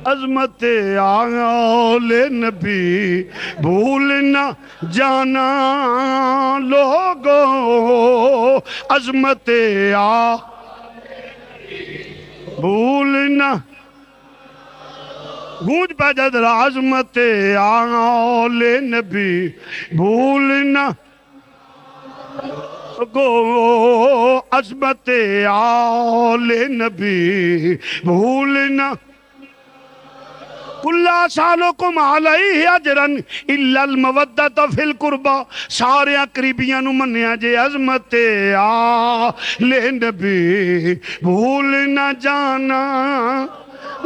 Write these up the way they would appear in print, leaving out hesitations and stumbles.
عظمت آل نبی بھول نہ جانا لوگو، عظمت بھول نہ گونج پہ جدر عظمت آل نبی بھول نہ گو، عظمت آل نبی بھول نہ کُلّا سالکم علیہ اجرن الا المودۃ فی القربہ، سارے قریبیاں نو منیا جے عظمت آل نبی بھول نہ جانا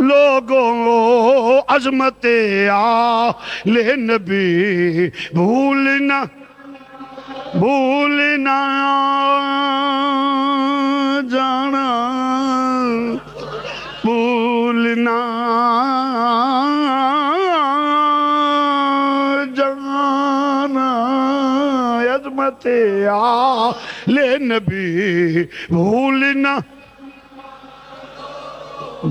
لوگوں، عظمت آل نبی بھولنا جانا، بھولنا جانا، عظمت آل نبی بھولنا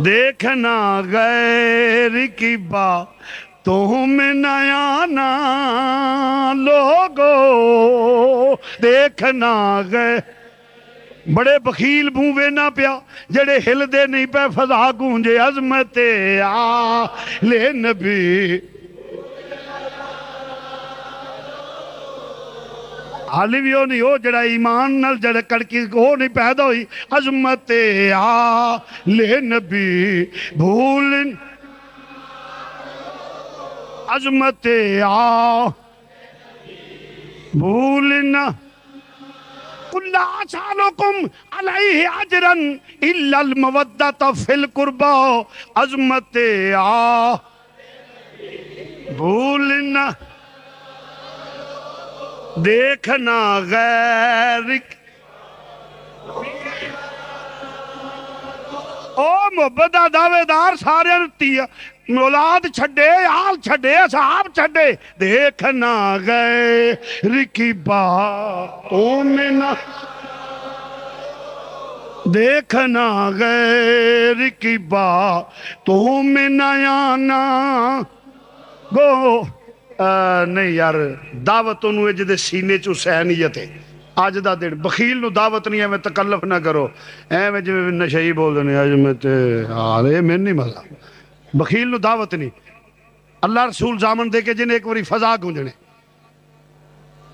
دیکھنا غیر کی باتوں میں نہ آنا لوگو، دیکھنا غیر بڑے بخیل بھووے نہ پیا جڑے ہل دے نہیں پہ فضا گونجے عظمت آل نبی، حالی بھی ہو نہیں ہو جڑا ایمان نال جڑا کڑکی ہو نہیں پیدا ہوئی، عظمت آل نبی بھولن، عظمت آل بھولنا کُلّا سالکم علیہ اجرن الا المودۃ فی القربہ، عظمت آل بھولنا دیکھنا غیر او محبت دا دعوے دار سارے رتی اولاد چھڑے، آل چھڑے، اصحاب چھڑے، دیکھنا غیر کی باتوں میں نہ، دیکھنا غیر کی باتوں میں نہ آنا گو، نہیں یار دعوت انہوں جدے سینے چو سہنیت ہے، آج دا دن بخیل نو دعوت نہیں ہے میں تکلف نہ کرو، میں جو نشہی بول دنے عظمت آلے میں نہیں مزہ، بخیل نو دعوت نہیں، اللہ رسول زامن دے کے جن ایک وری فضا گونجنے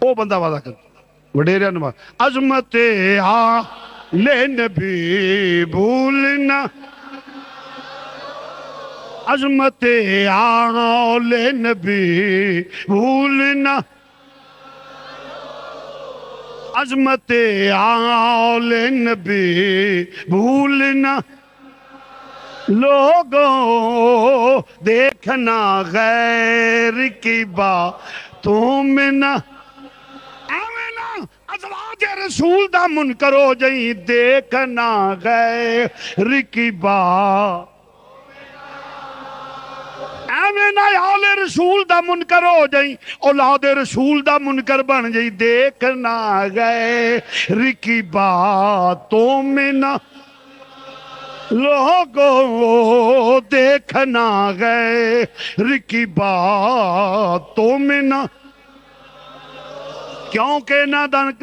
او بندہ وعدہ کر وڈیرے نماز، عظمت آل نبی بھولنا، عظمت آل نبی بھولنا، عظمت آل نبی بھولنا لوگوں، دیکھنا غیر کی باتوں میں نہ، ازواج رسول دا منکر ہو جائیں، دیکھنا غیر کی بات، ایمینہ آل رسول دا منکر ہو جائیں، اولاد رسول دا منکر بن جائیں، دیکھنا غیر کی باتوں میں نہ لوگوں، دیکھنا غیر کی باتوں میں نہ، کیونکہ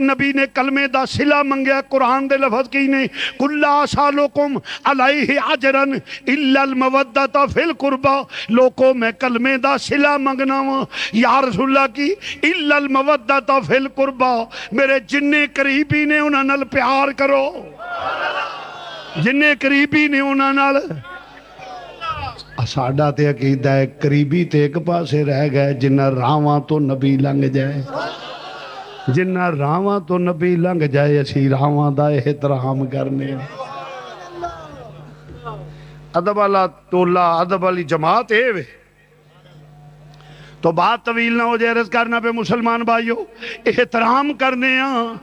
نبی نے کلمے دا صلہ منگیا، قرآن دے لفظ کی نہیں، کُلّا سالکم علیہ اجرن الا المودۃ فی القربہ، لوگوں میں کلمے دا صلہ منگنا ہوں یا رسول اللہ کی الا المودۃ فی القربہ، میرے جننے قریبی نے انہاں نال پیار کرو، جننے قریبی نے انہاں نال، ساڈا تے عقیدہ ہے قریبی تے ایک پاسے رہ گئے، جنہ راواں تو نبی لنگ جائے، جنہ راواں تو نبی لنگ جائے، اسی راواں دا احترام کرنے، ادب والا ٹولہ، ادب والی جماعت ہے وے تو بات طویل نہ ہو جائے، عرض کرنا پہ مسلمان بھائیو احترام کرنے ہیں،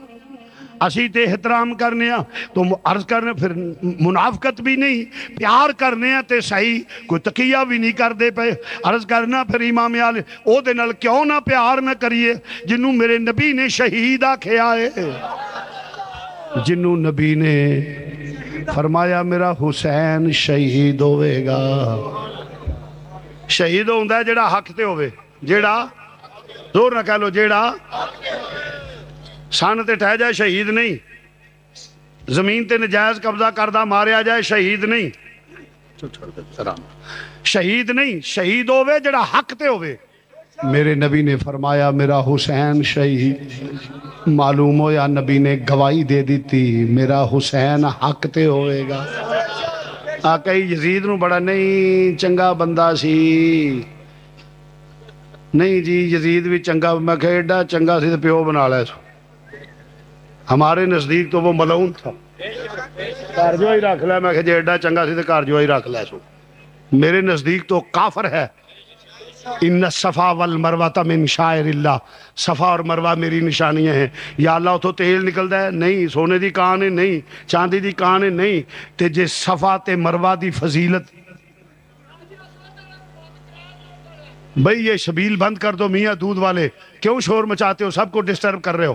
اسی تے احترام کرنے ہیں تو عرض کرنے پھر منافقت بھی نہیں، پیار کرنے ہیں تے صحیح، کوئی تقیہ بھی نہیں کر دے پہ، عرض کرنا پھر امام علی او دے نال کیوں نہ پیار نہ کریے جنہوں میرے نبی نے شہید آکھے آئے، جنہوں نبی نے فرمایا میرا حسین شہید ہوئے گا، شہید ہوندہ ہے جڑا حق تے ہوئے، جڑا زور نہ کہہ لو، جڑا سان تے ٹھہ جائے شہید نہیں، زمین تے نجائز قبضہ کردہ ماریا جائے شہید نہیں، شہید نہیں، شہید ہوئے جڑا حق تے ہوئے۔ میرے نبی نے فرمایا میرا حسین شہید، معلوم ہو یا نبی نے گواہی دے دیتی میرا حسین حق تے ہوئے گا۔ آقا یزید نو بڑا نہیں چنگا بندہ سی، نہیں جی یزید بھی چنگا، میں کہا ایڈا چنگا سی تو پیو بنا لے سو، ہمارے نزدیک تو وہ ملعون تھا، کارجو ہی رکھ لے، میں کہا جی ایڈا چنگا سی تو کارجو ہی رکھ لے سو، میرے نزدیک تو کافر ہے۔ ان الصفا والمروہ من شعائر اللہ، صفا اور مروہ میری نشانیاں ہیں۔ یا اللہ تو تیل نکلدا ہے نہیں، سونے دی کان ہے نہیں، چاندی دی کان ہے نہیں، تے جے صفا تے مروہ دی فضیلت، بھئی یہ شبیل بند کر دو میاں دودھ والے، کیوں شور مچاتے ہو، سب کو ڈسٹرب کر رہے ہو،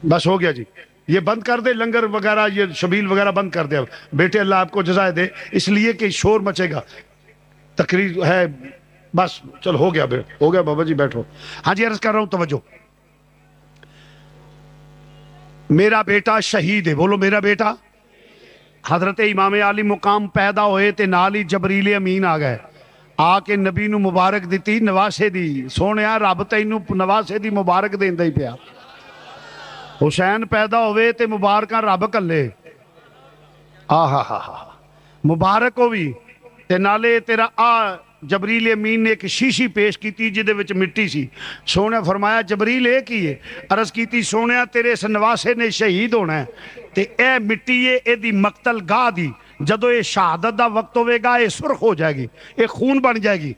بس ہو گیا جی، یہ بند کر دے لنگر وغیرہ، یہ شبیل وغیرہ بند کر دے بیٹے، اللہ آپ کو جزائے دے، اس لیے کہ شور مچے گا، تقریر ہے، بس چل ہو گیا بابا جی بیٹھو۔ ہاں جی عرض کر رہا ہوں توجہ، میرا بیٹا شہید ہے، بولو میرا بیٹا۔ حضرت امام علی مقام پیدا ہوئے تے نال ہی جبریل امین آ گئے، آ کے نبی نو مبارک دیتی، نواسے دی، سونیا رب تینو نواسے دی مبارک دیندا ہی پیا۔ حسین پیدا ہوئے تے مبارکاں رب کلے، مبارک ہوئی تے نالے تیرا جبریل امین نے ایک شیشی پیش کیتی جدے وچ مٹی سی، سونے فرمایا جبریل ایک ہی ہے، عرض کیتی سونے تیرے اس نواسے نے شہید ہونا ہے، تے اے مٹی ہے اے دی مقتل گاہ دی، جدو اے شہادت دا وقت ہوئے گا اے سرخ ہو جائے گی، اے خون بن جائے گی۔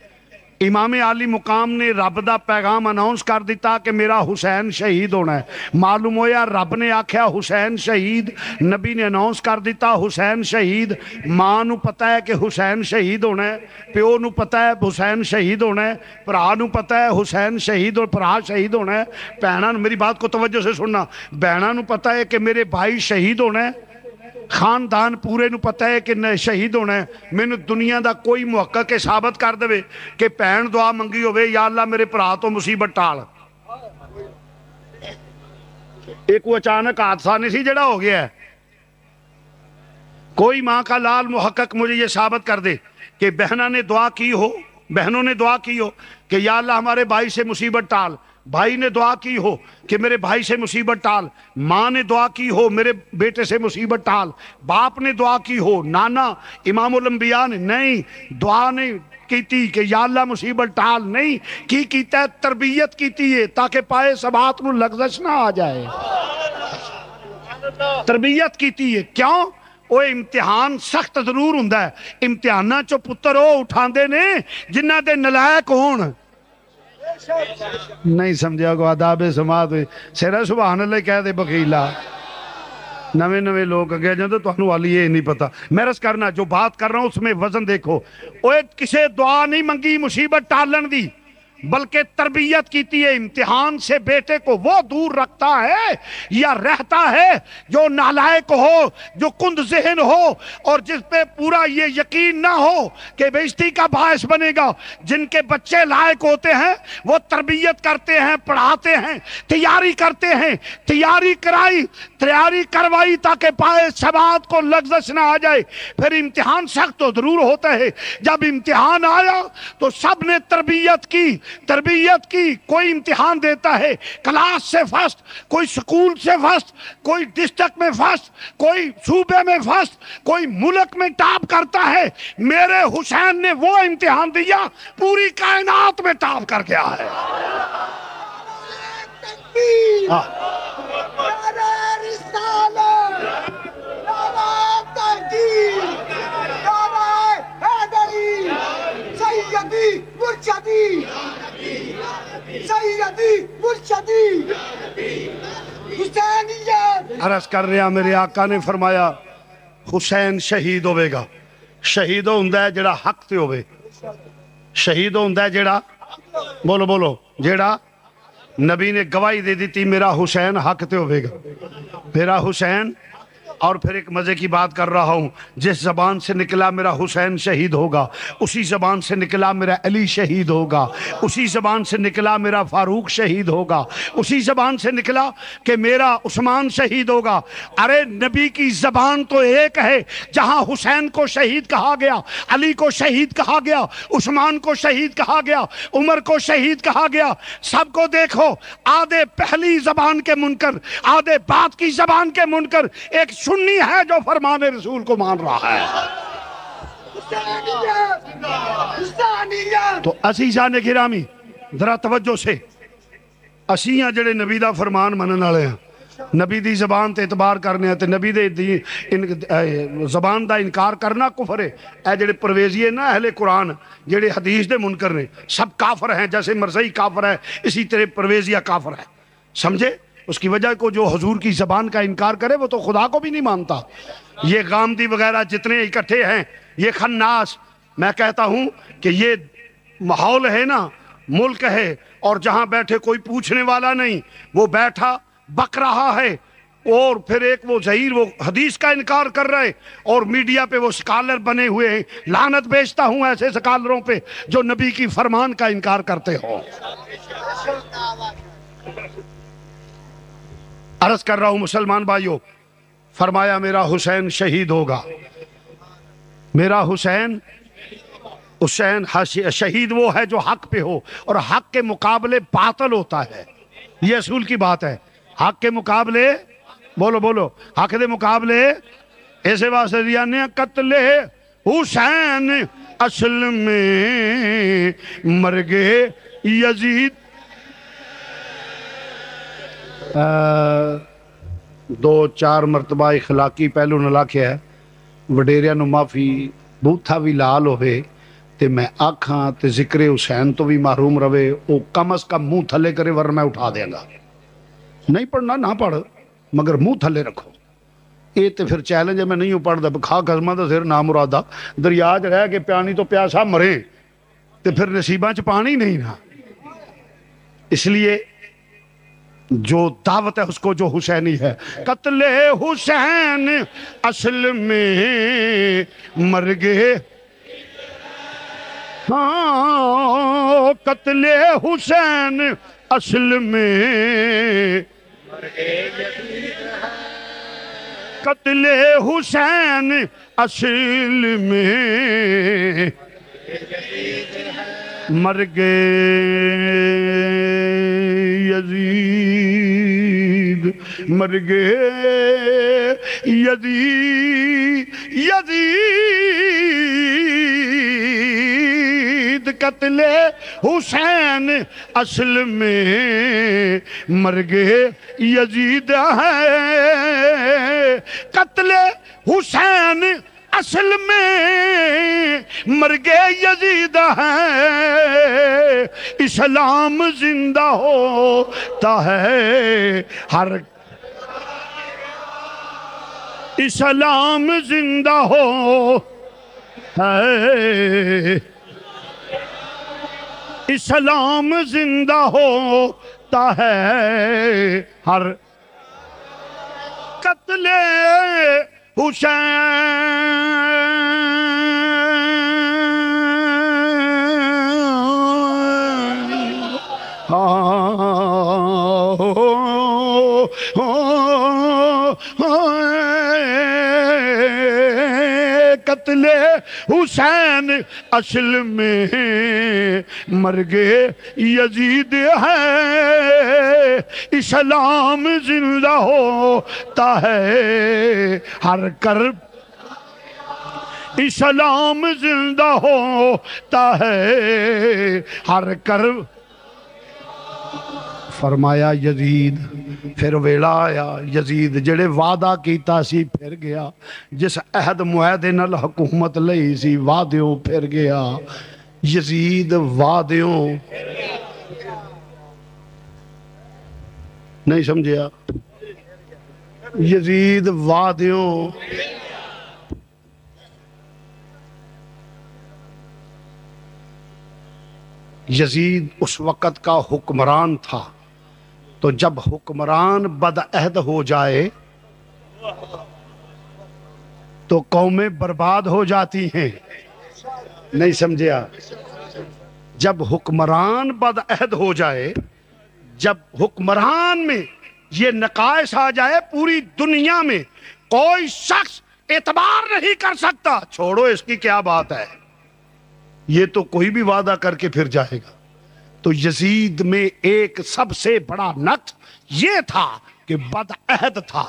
امام علی مقام نے رب دا پیغام اناؤنس کر دیتا کہ میرا حسین شہید ہونا ہے، معلوم ہویا رب نے آکھیا حسین شہید، نبی نے اناؤنس کر دیتا حسین شہید، ماں نو پتہ ہے کہ حسین شہید ہونا ہے، پیو نو پتہ ہے حسین شہید ہونا ہے، پرا نو پتہ ہے حسین شہید اور پرا شہید ہونا ہے، بہناں، میری بات کو توجہ سے سننا، بہناں نو پتہ ہے کہ میرے بھائی شہید ہونا ہے، خاندان پورے نو پتہ ہے کہ شہید ہونا ہے۔ میں نے دنیا دا کوئی محقق کے ثابت کر دے کہ پہن دعا منگی ہوئے یا اللہ میرے پرا تو مصیبت ٹال، ایک وہ اچانک حادثہ نہیں سی جڑا ہو گیا ہے۔ کوئی ماں کا لال محقق مجھے یہ ثابت کر دے کہ بہنوں نے دعا کی ہو کہ یا اللہ ہمارے بھائی سے مصیبت ٹال، بھائی نے دعا کی ہو کہ میرے بھائی سے مصیبت ٹال، ماں نے دعا کی ہو میرے بیٹے سے مصیبت ٹال، باپ نے دعا کی ہو، نانا امام الانبیاء نے نہیں دعا نہیں کیتی کہ یا اللہ مصیبت ٹال، نہیں کی کیتا ہے تربیت کیتی ہے تاکہ پائے سبات نو لغزش نہ آ جائے، تربیت کیتی ہے۔ کیوں؟ وہ امتحان سخت ضرور ہوندا ہے، امتحاناں چو پتر وہ اٹھاندے نے جنہ دے نلائق ہون، نہیں سمجھا کو آداب سماعت ہوئی سیرہ سبحان اللہ کہہ دے بخیلہ، نوے لوگ اگے جاندے تو انہوں والی یہ نہیں پتا۔ میں رس کرنا جو بات کر رہا ہوں اس میں وزن دیکھو، اوہ کسے دعا نہیں منگی مصیبت ٹالن دی، بلکہ تربیت کیتی ہے۔ امتحان سے بیٹے کو وہ دور رکھتا ہے یا رہتا ہے جو نالائق ہو، جو کند ذہن ہو اور جس پہ پورا یہ یقین نہ ہو کہ بےزتی کا باعث بنے گا۔ جن کے بچے لائق ہوتے ہیں وہ تربیت کرتے ہیں، پڑھاتے ہیں، تیاری کرتے ہیں، تیاری کروائی تاکہ پائے سبات کو لغزش نہ آ جائے۔ پھر امتحان سخت تو ضرور ہوتا ہے، جب امتحان آیا تو سب نے تربیت کی، کوئی امتحان دیتا ہے کلاس سے فرسٹ، کوئی سکول سے فرسٹ، کوئی ڈسٹرکٹ میں فرسٹ، کوئی صوبے میں فرسٹ، کوئی ملک میں ٹاپ کرتا ہے۔ میرے حسین نے وہ امتحان دیا پوری کائنات میں ٹاپ کر گیا ہے۔ عرض کر رہا میرے آقا نے فرمایا حسین شہید ہوئے گا، شہید ہوندہ ہے جڑا حق تے ہوئے، شہید ہوندہ ہے جڑا بولو جڑا نبی نے گواہی دے دیتی میرا حسین حق تے ہوئے گا، میرا حسین اور پھر ایک مزے کی بات کر رہا ہوں، جس زبان سے نکلا میرا حسین شہید ہوگا، اسی زبان سے نکلا میرا علی شہید ہوگا، اسی زبان سے نکلا میرا فاروق شہید ہوگا، اسی زبان سے نکلا کہ میرا عثمان شہید ہوگا۔ ارے نبی کی زبان تو ایک ہے، جہاں حسین کو شہید کہا گیا، علی کو شہید کہا گیا، عثمان کو شہید کہا گیا، عمر کو شہید کہا گیا۔ سب کو دیکھو، آدھے پہلی زبان کے منکر، آدھے بات کی زبان کے منکر، ایک سنی ہے جو فرمان رسول کو مان رہا ہے۔ تو عزیزان گرامی ذرا توجہ سے، اسی ہیں جڑے نبی دا فرمان منن والے ہیں، نبی دی زبان تے اعتبار کرنے ہیں، تے نبی دی زبان دا انکار کرنا کفر ہے۔ اے جڑے پرویزی نا اہل قرآن، جڑے حدیث دے منکر نے، سب کافر ہیں۔ جیسے مرزائی کافر ہے، اسی طرح پرویزیہ کافر ہے، سمجھے؟ اس کی وجہ کو جو حضور کی زبان کا انکار کرے وہ تو خدا کو بھی نہیں مانتا۔ یہ غامدی وغیرہ جتنے اکٹھے ہیں، یہ خناس، میں کہتا ہوں کہ یہ ماحول ہے نا، ملک ہے، اور جہاں بیٹھے کوئی پوچھنے والا نہیں، وہ بیٹھا بک رہا ہے، اور پھر ایک وہ ظہیر وہ حدیث کا انکار کر رہے، اور میڈیا پہ وہ سکالر بنے ہوئے ہیں۔ لعنت بیچتا ہوں ایسے سکالروں پہ جو نبی کی فرمان کا انکار کرتے ہو۔ عرض کر رہا ہوں مسلمان بھائیوں، فرمایا میرا حسین شہید ہوگا، میرا حسین شہید وہ ہے جو حق پہ ہو، اور حق کے مقابلے باطل ہوتا ہے۔ یہ اصول کی بات ہے، حق کے مقابلے، بولو بولو، حق کے مقابلے، ایسے واسطے دیا نے قتل حسین اصل میں مرگے یزید۔ دو چار مرتبہ اخلاقی پہلو نہ لکھیا ہے، وڈیریاں نو معافی، بوتھا بھی لال ہوئے تے میں آکھاں تے ذکر حسین تو بھی محروم رہے، او کم از کم منہ تھلے کرے ورنہ میں اٹھا دیں گا۔ نہیں پڑھنا نہ پڑھ، مگر منہ تھلے رکھو۔ یہ تے پھر چیلنج ہے، میں نہیں پڑھ دا کھا قسمہ دا سر نام مرادہ، دریاج رہ کے پیانی تو پیاسا مرے تے پھر نصیباں چ پانی نہیں نا۔ اس لیے جو دعوت ہے اس کو جو حسینی ہے، قتل حسین اصل میں مرگے، ہاں قتل حسین اصل میں قتل حسین اصل میں مرگے یزید، مرگے یزید قتل حسین اصل میں مرگے یزید ہے، قتل حسین اصل میں مرگے یزید ہے، اسلام زندہ ہوتا ہے ہر، اسلام زندہ ہو ہے، اسلام زندہ ہوتا ہے ہر قتل قتل حسین اصل میں مرگے یزید ہے، اسلام زندہ ہوتا ہے ہر کرب، اسلام زندہ ہوتا ہے ہر کرب۔ فرمایا یزید، پھر ویلا آیا یزید جڑے وعدہ کیتا سی پھر گیا، جس عہد معاہدے نال حکومت لئی سی وعدیوں پھر گیا، یزید وعدیوں نہیں سمجھیا، یزید وعدیوں یزید اس وقت کا حکمران تھا، تو جب حکمران بد عہد ہو جائے تو قومیں برباد ہو جاتی ہیں. نہیں سمجھے آپ؟ جب حکمران بدعہد ہو جائے، جب حکمران میں یہ نقائص آ جائے، پوری دنیا میں کوئی شخص اعتبار نہیں کر سکتا. چھوڑو اس کی کیا بات ہے، یہ تو کوئی بھی وعدہ کر کے پھر جائے گا. تو یزید میں ایک سب سے بڑا نقص یہ تھا کہ بدعہد تھا.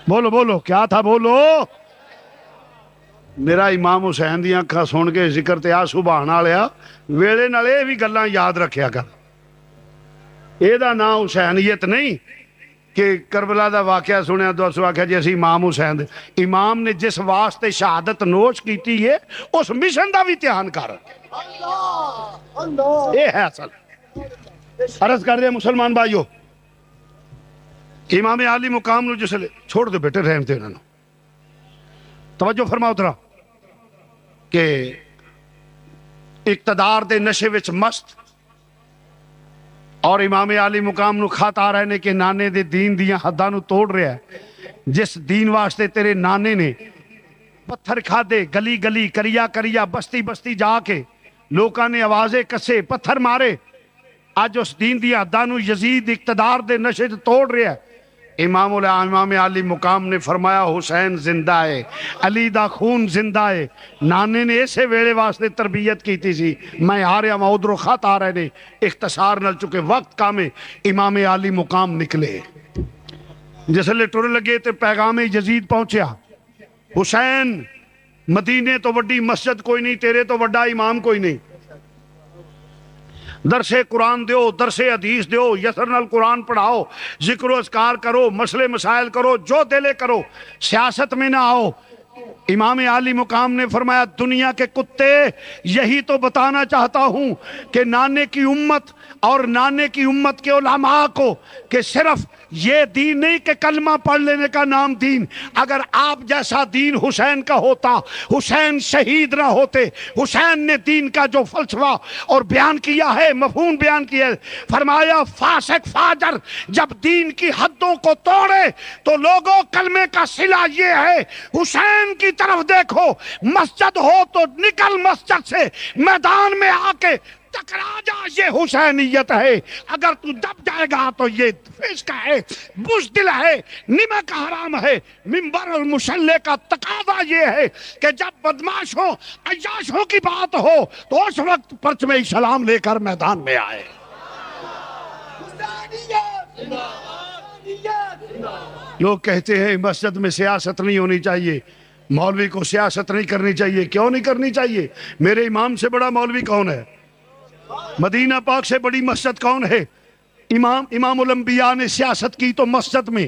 بولو بولو کیا تھا، بولو. میرا امام حسین دی اکھاں سن کے ذکر تے آ سبحان والیا ویلے نال اے بھی گلاں یاد رکھیا کر. اے دا نام حسینیت نہیں کہ کربلا دا واقعہ سنیا تو اس آخیا جی اسی امام حسین دے. امام نے جس واسطے شہادت نوش کیتی ہے اس مشن دا بھی دھیان کر. اے ہے اصل. عرض کر رہے مسلمان بھائیو، امام عالی مقام نو جس لے چھوڑ دو بیٹے، رہن دے انہاں نو. توجہ فرماؤ ترا کہ اقتدار دے نشے وچ مست اور امام عالی مقام نو کھاتا رہنے کے نانے دے دین دیاں حداں نو توڑ رہا ہے. جس دین واسطے تیرے نانے نے پتھر کھا دے، گلی گلی کریا کریا بستی بستی جا کے لوکاں نے آوازیں کسے پتھر مارے، آج اس دین دی حداں نو یزید اقتدار دے نشے توڑ رہا ہے. امام عالی مقام نے فرمایا حسین زندہ ہے، علی دا خون زندہ ہے. نانے نے اسے ویلے واسطے تربیت کی تھی سی. میں آ رہا میں ادھروں خط آ رہے نے، اختصار نل چکے وقت کامے امام عالی مقام نکلے. جس لے ٹر لگے تے پیغام یزید پہنچیا، حسین مدینے تو وڈی مسجد کوئی نہیں، تیرے تو وڈا امام کوئی نہیں. درس قرآن دیو، درس حدیث دیو، یسر نال قرآن پڑھاؤ، ذکر و اذکار کرو، مسئلے مسائل کرو، جو دلے کرو، سیاست میں نہ آؤ. امام عالی مقام نے فرمایا دنیا کے کتے یہی تو بتانا چاہتا ہوں کہ نانے کی امت اور نانے کی امت کے علماء کو کہ صرف یہ دین نہیں کہ کلمہ پڑھ لینے کا نام دین. اگر آپ جیسا دین حسین کا ہوتا، حسین شہید نہ ہوتے. حسین نے دین کا جو فلسفہ اور بیان کیا ہے، مفہوم بیان کیا ہے، فرمایا فاسق فاجر جب دین کی حدوں کو توڑے تو لوگوں کلمے کا صلہ یہ ہے حسین کی طرف دیکھو. مسجد ہو تو نکل مسجد سے، میدان میں آ کے ٹکرا جا، یہ حسینیت ہے. اگر تو دب جائے گا تو یہ فسق ہے، بزدل ہے، نمک حرام ہے. منبر اور مصلی کا تقاضا یہ ہے کہ جب بدماشوں عیاشوں کی بات ہو تو اس وقت پرچم اسلام لے کر میدان میں آئے. لوگ کہتے ہیں مسجد میں سیاست نہیں ہونی چاہیے، مولوی کو سیاست نہیں کرنی چاہیے. کیوں نہیں کرنی چاہیے؟ میرے امام سے بڑا مولوی کون ہے؟ مدینہ پاک سے بڑی مسجد کون ہے؟ امام الانبیاء نے سیاست کی تو مسجد میں،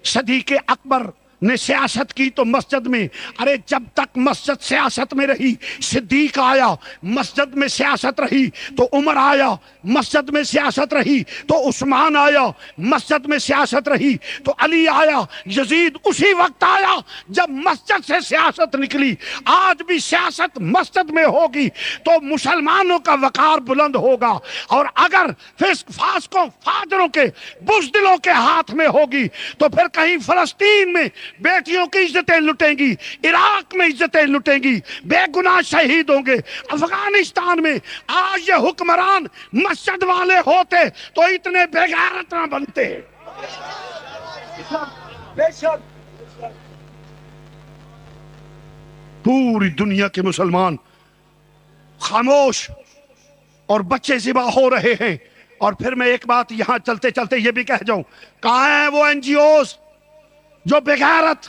صدیق اکبر نے سیاست کی تو مسجد میں. ارے جب تک مسجد سیاست میں رہی، صدیق آیا مسجد میں سیاست رہی، تو عمر آیا مسجد میں سیاست رہی، تو عثمان آیا مسجد میں سیاست رہی، تو علی آیا. یزید اسی وقت آیا جب مسجد سے سیاست نکلی. آج بھی سیاست مسجد میں ہوگی تو مسلمانوں کا وقار بلند ہوگا. اور اگر فسق فاسقوں فاجروں کے بزدلوں کے ہاتھ میں ہوگی تو پھر کہیں فلسطین میں بیٹیوں کی عزتیں لٹیں گی، عراق میں عزتیں لٹیں گی، بے گناہ شہید ہوں گے. افغانستان میں آج یہ حکمران مسجد والے ہوتے تو اتنے بے غیرت نہ بنتے. پوری دنیا کے مسلمان خاموش اور بچے ذبح ہو رہے ہیں. اور پھر میں ایک بات یہاں چلتے چلتے یہ بھی کہہ جاؤں، کہاں ہیں وہ این جی اوز جو بغیرت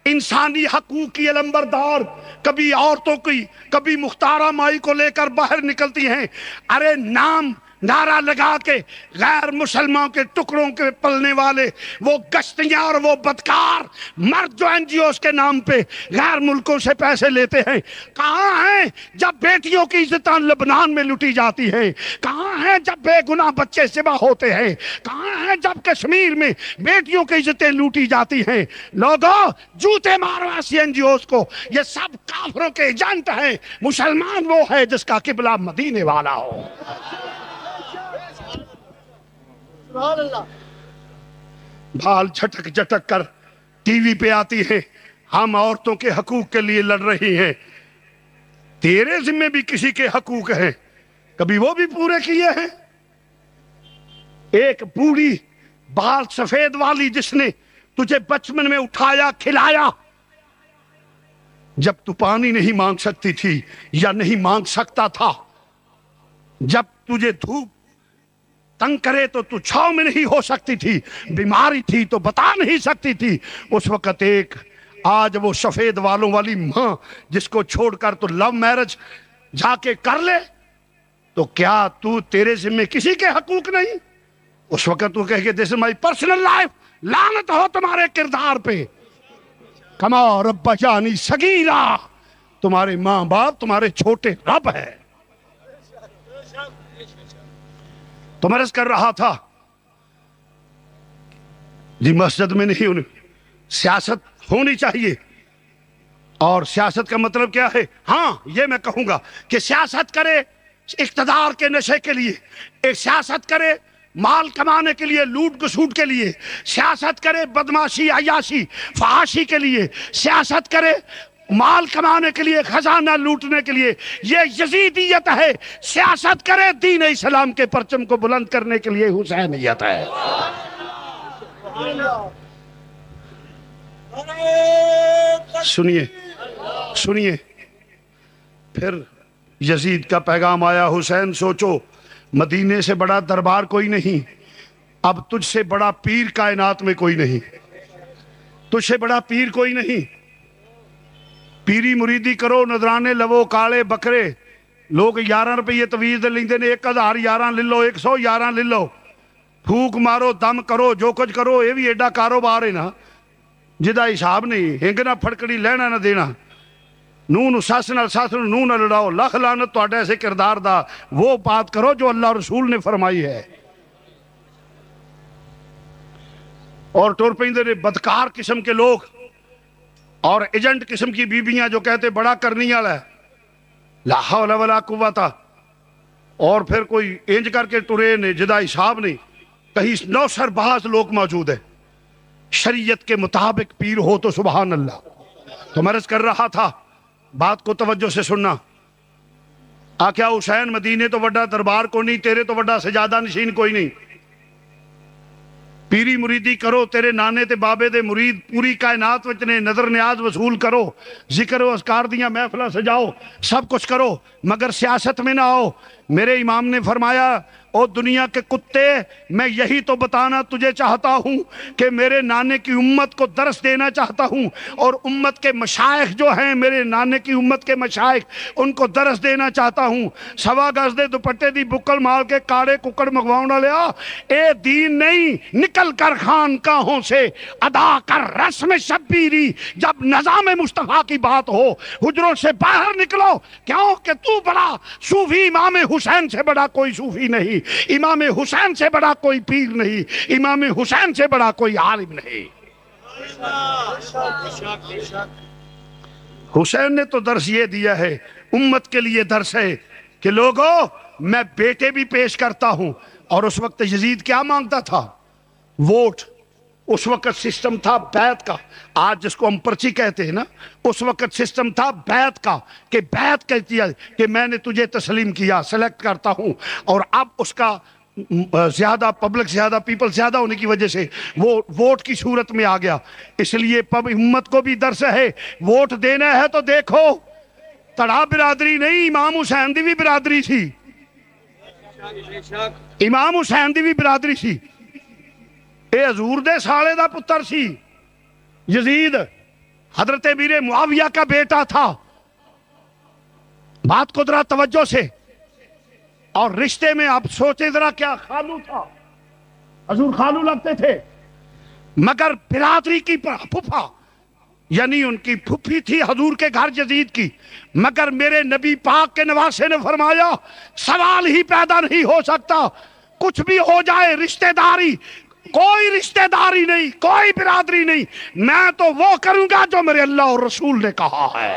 انسانی حقوق کی علمبردار کبھی عورتوں کی کبھی مختارہ مائی کو لے کر باہر نکلتی ہیں؟ ارے نام نعرہ لگا کے غیر مسلمان کے ٹکڑوں کے پلنے والے وہ گشتیاں اور وہ بدکار مرد جو این جی اوز کے نام پہ غیر ملکوں سے پیسے لیتے ہیں، کہاں ہیں جب بیٹیوں کی عزتیں لبنان میں لوٹی جاتی ہیں؟ کہاں ہیں جب بے گناہ بچے ذبح ہوتے ہیں؟ کہاں ہیں جب کشمیر میں بیٹیوں کی عزتیں لوٹی جاتی ہیں؟ لوگوں جوتے مارو ایسی این جی اوز کو، یہ سب کافروں کے ایجنٹ ہیں. مسلمان وہ ہے جس کا قبلہ مدینے والا ہو. بھال جھٹک جھٹک کر ٹی وی پہ آتی ہے، ہم عورتوں کے حقوق کے لیے لڑ رہی ہیں، تیرے ذمے بھی کسی کے حقوق ہیں، کبھی وہ بھی پورے کیے ہیں؟ ایک بوڑھی بال سفید والی جس نے تجھے بچپن میں اٹھایا کھلایا، جب تو پانی نہیں مانگ سکتی تھی یا نہیں مانگ سکتا تھا، جب تجھے دھوپ تنگ کرے تو تو چھاؤں میں نہیں ہو سکتی تھی، بیماری تھی تو بتا نہیں سکتی تھی، اس وقت ایک آج وہ سفید والوں والی ماں جس کو چھوڑ کر تو لو میرج جا کے کر لے، تو کیا تو تیرے ذمہ کسی کے حقوق نہیں؟ اس وقت تو کہے کہ دس از مائی پرسنل لائف، لعنت ہو تمہارے کردار پہ، کما رب جانی صغیرہ، تمہارے ماں باپ تمہارے چھوٹے رب ہے۔ تو میں عرض کر رہا تھا جی مسجد میں نہیں ہونی، سیاست ہونی چاہیے، اور سیاست کا مطلب کیا ہے؟ ہاں یہ میں کہوں گا کہ سیاست کرے اقتدار کے نشے کے لیے، ایک سیاست کرے مال کمانے کے لیے، لوٹ گسوٹ کے لیے، سیاست کرے بدماشی عیاشی فحاشی کے لیے، سیاست کرے مال کمانے کے لیے، خزانہ لوٹنے کے لیے، یہ یزیدیت ہے۔ سیاست کرے دین اسلام کے پرچم کو بلند کرنے کے لیے، حسینیت ہے۔ سنیے پھر یزید کا پیغام آیا، حسین سوچو مدینے سے بڑا دربار کوئی نہیں، اب تجھ سے بڑا پیر کائنات میں کوئی نہیں، تجھ سے بڑا پیر کوئی نہیں، پیری مریدی کرو، نذرانے لو کالے بکرے، لوگ 11 روپے تویز لیندے نے، 1011 لے لو، 111 لے لو، پھوک مارو دم کرو جو کچھ کرو، یہ بھی ایڈا کاروبار ہے نا جدا حساب نہیں، ہنگ نہ پھڑکڑی لینا نہ دینا، نون ساس نال ساس نو نہ لڑاؤ، لکھ لعنت تہاڈے ایسے کردار دا، وہ بات کرو جو اللہ رسول نے فرمائی ہے۔ اور ٹور پیندے نے بدکار قسم کے لوگ اور ایجنٹ قسم کی بیبیاں جو کہتے بڑا کرنی والا ہے، لا حول ولا قوت، اور پھر کوئی انج کر کے ٹرے نے جدا حساب نہیں، کہیں 9 سرباز لوگ موجود ہیں، شریعت کے مطابق پیر ہو تو سبحان اللہ۔ تو میں عرض کر رہا تھا، بات کو توجہ سے سننا، آقا حسین مدینے تو وڈا دربار کو نہیں، تیرے تو وڈا سجادہ نشین کوئی نہیں، پیری مریدی کرو، تیرے نانے تے بابے دے مرید پوری کائنات وچنے، نظر نیاز وصول کرو، ذکر و اذکار دیاں محفلہ سجاؤ، سب کچھ کرو، مگر سیاست میں نہ آؤ۔ میرے امام نے فرمایا، او دنیا کے کتے، میں یہی تو بتانا تجھے چاہتا ہوں کہ میرے نانے کی امت کو درس دینا چاہتا ہوں، اور امت کے مشائخ جو ہیں، میرے نانے کی امت کے مشائخ، ان کو درس دینا چاہتا ہوں۔ سوا گز دے دوپٹے دی بکل مال کے کاڑے ککڑ مگواؤں لیا، اے دین نہیں، نکل کر خانقاہوں سے ادا کر رسم شبیری، جب نظام مصطفیٰ کی بات ہو حجروں سے باہر نکلو، کیوں کہ تو بڑا صوفی، امام حسین سے بڑا کوئی صوفی نہیں، امام حسین سے بڑا کوئی پیر نہیں، امام حسین سے بڑا کوئی عالم نہیں۔ حسین نے تو درس یہ دیا ہے، امت کے لیے درس ہے کہ لوگوں میں بیٹے بھی پیش کرتا ہوں۔ اور اس وقت یزید کیا مانگتا تھا؟ ووٹ۔ اس وقت سسٹم تھا بیعت کا، آج جس کو ہم پرچی کہتے ہیں نا، اس وقت سسٹم تھا بیعت کا، کہ بیعت کہتی ہے کہ میں نے تجھے تسلیم کیا، سلیکٹ کرتا ہوں، اور اب اس کا زیادہ پبلک زیادہ پیپل زیادہ ہونے کی وجہ سے وہ ووٹ کی صورت میں آ گیا۔ اس لیے امت کو بھی درس ہے، ووٹ دینا ہے تو دیکھو، تڑا برادری نہیں، امام حسین دی بھی برادری سی، امام حسین دی بھی برادری سی، اے حضور دے سالے دا پتر سی یزید، حضرت امیر معاویہ کا بیٹا تھا۔ بات کو ذرا توجہ سے، اور رشتے میں آپ سوچے ذرا، کیا خالو تھا، حضور خالو لگتے تھے، مگر برادری کی پھپھا، یعنی ان کی پھپھی تھی حضور کے گھر یزید کی، مگر میرے نبی پاک کے نواسے نے فرمایا سوال ہی پیدا نہیں ہو سکتا، کچھ بھی ہو جائے رشتہ داری، کوئی رشتہ داری نہیں، کوئی برادری نہیں، میں تو وہ کروں گا جو میرے اللہ اور رسول نے کہا ہے،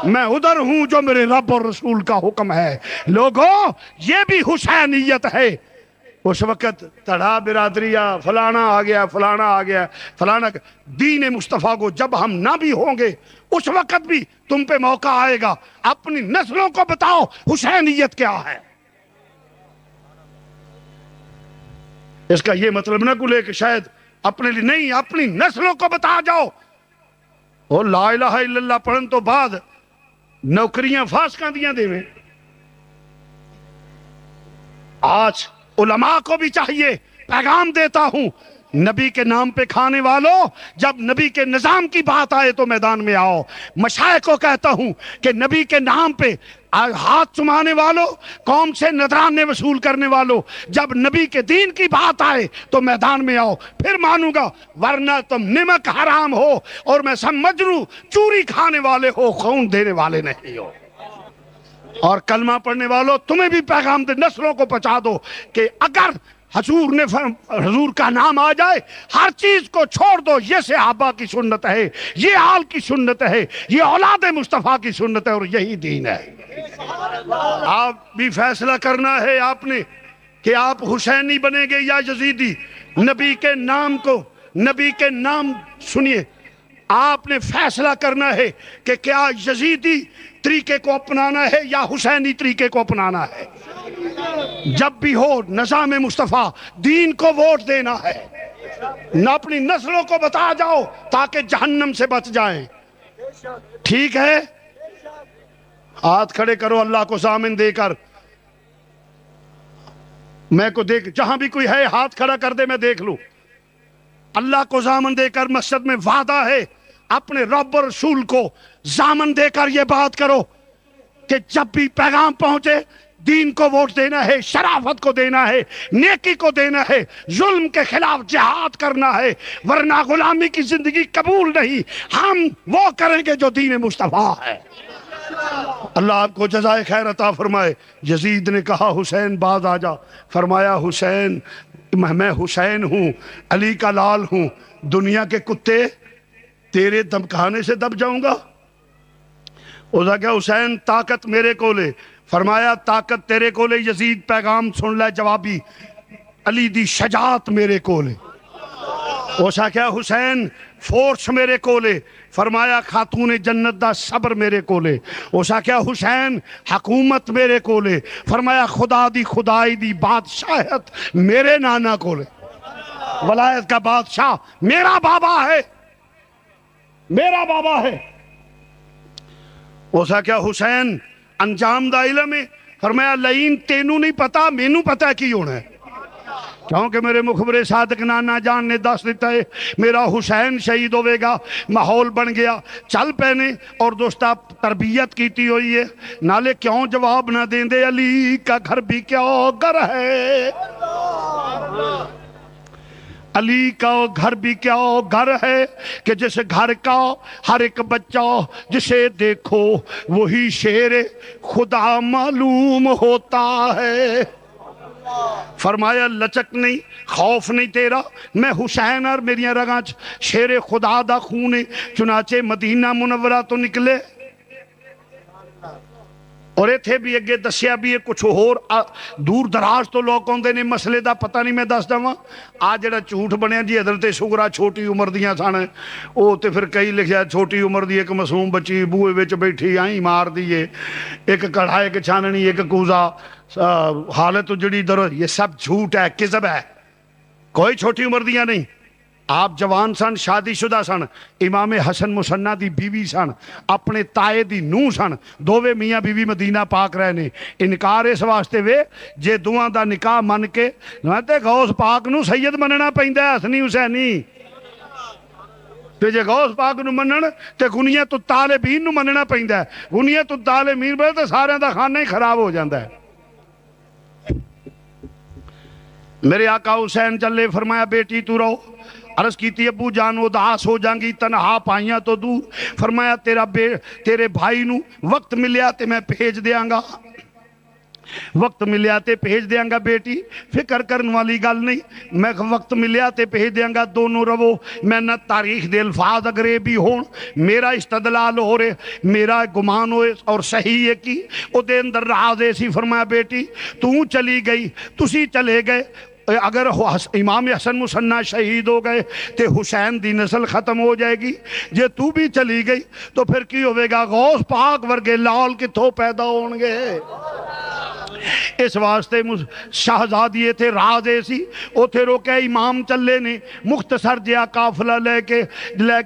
میں ادھر ہوں جو میرے رب اور رسول کا حکم ہے۔ لوگوں یہ بھی حسینیت ہے، اس وقت تڑا برادریہ فلانا آ گیا فلانا آ گیا فلانا. دین مصطفیٰ کو جب ہم نہ بھی ہوں گے اس وقت بھی تم پہ موقع آئے گا. اپنی نسلوں کو بتاؤ حسینیت کیا ہے. اس کا یہ مطلب نہ کلے کہ شاید اپنے لیے نہیں، اپنی نسلوں کو بتا جاؤ. اور لا الہ الا اللہ پڑھن تو بعد نوکریاں فاسقاں دیاں دے میں. آج علماء کو بھی چاہیے، پیغام دیتا ہوں، نبی کے نام پہ کھانے والوں، جب نبی کے نظام کی بات آئے تو میدان میں آؤ. مشائخ کو کہتا ہوں کہ نبی کے نام پہ ہاتھ چمانے والوں، قوم سے نذرانے وصول کرنے والوں، جب نبی کے دین کی بات آئے تو میدان میں آؤ، پھر مانوں گا. ورنہ تم نمک حرام ہو اور میں سمجھ لوں چوری کھانے والے ہو، خون دینے والے نہیں ہو. اور کلمہ پڑھنے والوں تمہیں بھی پیغام دے، نسلوں کو پہنچا دو کہ اگر حضور کا نام آ جائے ہر چیز کو چھوڑ دو. یہ صحابہ کی سنت ہے، یہ آل کی سنت ہے، یہ اولاد مصطفیٰ کی سنت ہے، اور یہی دین ہے. آپ بھی فیصلہ کرنا ہے آپ نے کہ آپ حسینی بنیں گے یا یزیدی. نبی کے نام کو، نبی کے نام سنیے، آپ نے فیصلہ کرنا ہے کہ کیا یزیدی طریقے کو اپنانا ہے یا حسینی طریقے کو اپنانا ہے. جب بھی ہو نظام مصطفیٰ، دین کو ووٹ دینا ہے. نہ اپنی نسلوں کو بتا جاؤ تاکہ جہنم سے بچ جائیں. ٹھیک ہے؟ ہاتھ کھڑے کرو اللہ کو ضامن دے کر. میں کو دیکھ، جہاں بھی کوئی ہے ہاتھ کھڑا کر دے میں دیکھ لوں. اللہ کو ضامن دے کر مسجد میں وعدہ ہے، اپنے رب اور رسول کو ضامن دے کر یہ بات کرو کہ جب بھی پیغام پہنچے دین کو ووٹ دینا ہے، شرافت کو دینا ہے، نیکی کو دینا ہے، ظلم کے خلاف جہاد کرنا ہے، ورنہ غلامی کی زندگی قبول نہیں. ہم وہ کریں گے جو دین مصطفیٰ ہے. اللہ آپ کو جزائے خیر عطا فرمائے. یزید نے کہا حسین باز آ جا. فرمایا حسین، میں حسین ہوں، علی کا لال ہوں. دنیا کے کتے تیرے دم کھانے سے دب جاؤں گا. اس کہ حسین طاقت میرے کو لے. فرمایا طاقت تیرے کو لے. یزید پیغام سن لے جوابی، علی دی شجاعت میرے کو لے. اوسا کیا حسین فورس میرے کو لے. فرمایا خاتون جنت دا صبر میرے کو لے. اوسا کیا حسین حکومت میرے کو لے. فرمایا خدا دی خدائی دی بادشاہت میرے نانا کو لے. ولایت کا بادشاہ میرا بابا ہے، میرا بابا ہے. اوسا کیا حسین انجام دا علم ہے. فرمایا لئین تینوں نہیں پتا، مینوں پتا کی ہونا ہے. کیونکہ میرے مخبر صادق نانا جان نے دس دیتا ہے میرا حسین شہید ہوئے گا. ماحول بن گیا، چل پہنے. اور دوستا تربیت کیتی ہوئی ہے. نالے کیوں جواب نہ دیں دے، علی کا گھر بھی کیا گھر ہے، علی کا گھر بھی کیا گھر ہے کہ جس گھر کا ہر ایک بچہ جسے دیکھو وہی شیر خدا معلوم ہوتا ہے. فرمایا لچک نہیں، خوف نہیں تیرا، میں حسین اور میریاں رگاں شیر خدا دا خون. چنانچہ مدینہ منورہ تو نکلے. اور ایتھے بھی اگے دسیا بھی ہے کچھ اور دور دراز تو لوگ ہوندے نے، مسئلے دا پتہ نہیں میں دس داں. آج جڑا جھوٹ بنیا جی حضرت سغرا چھوٹی عمر دیاں سن، او تے پھر کئی لکھیا چھوٹی عمر دی ایک معصوم بچی بوئے وچ بیٹھی آئیں مار دیے، ایک کڑھا ایک چھاننی ایک کوزا، حالت جڑی در. یہ سب جھوٹ ہے، کذب ہے. کوئی چھوٹی عمر دیاں نہیں. آپ جوان سن، شادی شدہ سن. امام حسن مسنہ دی بیوی سن، اپنے تائے دی نو سن. دووے میاں بیوی مدینہ پاک رہنے. انکار اس واسطے وے جے دوہاں دا نکاح من کے تے غوث پاک نو سید مننا پیندا ہے، حسنی حسینی. تے جے غوث پاک نو منن تے غنیت الطالبین نو مننا پیندا ہے. غنیت الطالبین بے تے سارے دا خانہ ہی خراب ہو جاندا ہے. میرے آقا حسین چلے. فرمایا بیٹی تو رہو. عرض کیتی ابو جان اداس ہو جائیں گی، تنہا پائیاں تو دور. فرمایا تیرے بھائی نو وقت ملیا تے میں بھیج دیاں گا، وقت ملیا تے بھیج دیاں گا. بیٹی فکر کرن والی گل نہیں، میں وقت ملیا تے بھیج دیاں گا. دونوں رو. میں نہ تاریخ دے الفاظ اگرے بھی ہون، میرا استدلال ہو رہے، میرا گمان ہوئے اور صحیح ہے کی او دے اندر راز ایسی. فرمایا بیٹی تو چلی گئی، تسی چلے گئے، اگر امام حسن مسنہ شہید ہو گئے تے حسین دی نسل ختم ہو جائے گی، جے تو بھی چلی گئی تو پھر کی ہوئے گا؟ غوث پاک ورگے لال کتھوں پیدا ہون گے؟ اس واسطے شہزادی تھے راز ایسی اوتھے روکے امام چلے نے مختصر جہا قافلہ لے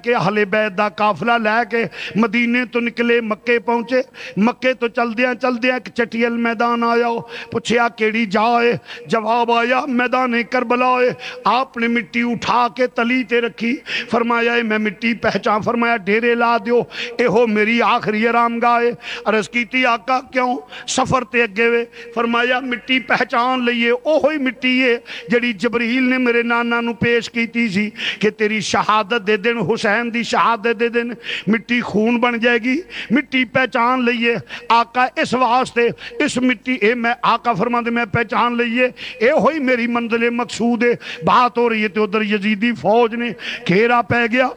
کے اہل بیت دا قافلہ لے کے مدینے تو نکلے، مکے پہنچے۔ مکے تو چلدیاں ایک چٹیل میدان آیا، پوچھیا کیڑی جا ہے؟ جواب آیا میدان کربلا ہے۔ آپ نے مٹی اٹھا کے تلی تے رکھی، فرمایا میں مٹی پہچان، فرمایا ڈیرے لا دیو، اے ہو میری آخری آرام گاہ ہے۔ عرض کیتی آقا کیوں؟ سفر تے اگے وے۔ فرمایا مٹی پہچان لئیے، اوہی مٹی ہے جڑی جبریل نے میرے نانا نو پیش کیتی سی کہ تیری شہادت دے دن، حسین دی شہادت دے دن مٹی خون بن جائے گی، مٹی پہچان لئیے۔ آقا اس واسطے اس مٹی اے میں آقا فرماندے میں پہچان لئیے، اے ہوئی میری منزل مقصود ہے۔ بات ہو رہی ہے تو ادھر یزیدی فوج نے گھیرا پہ گیا،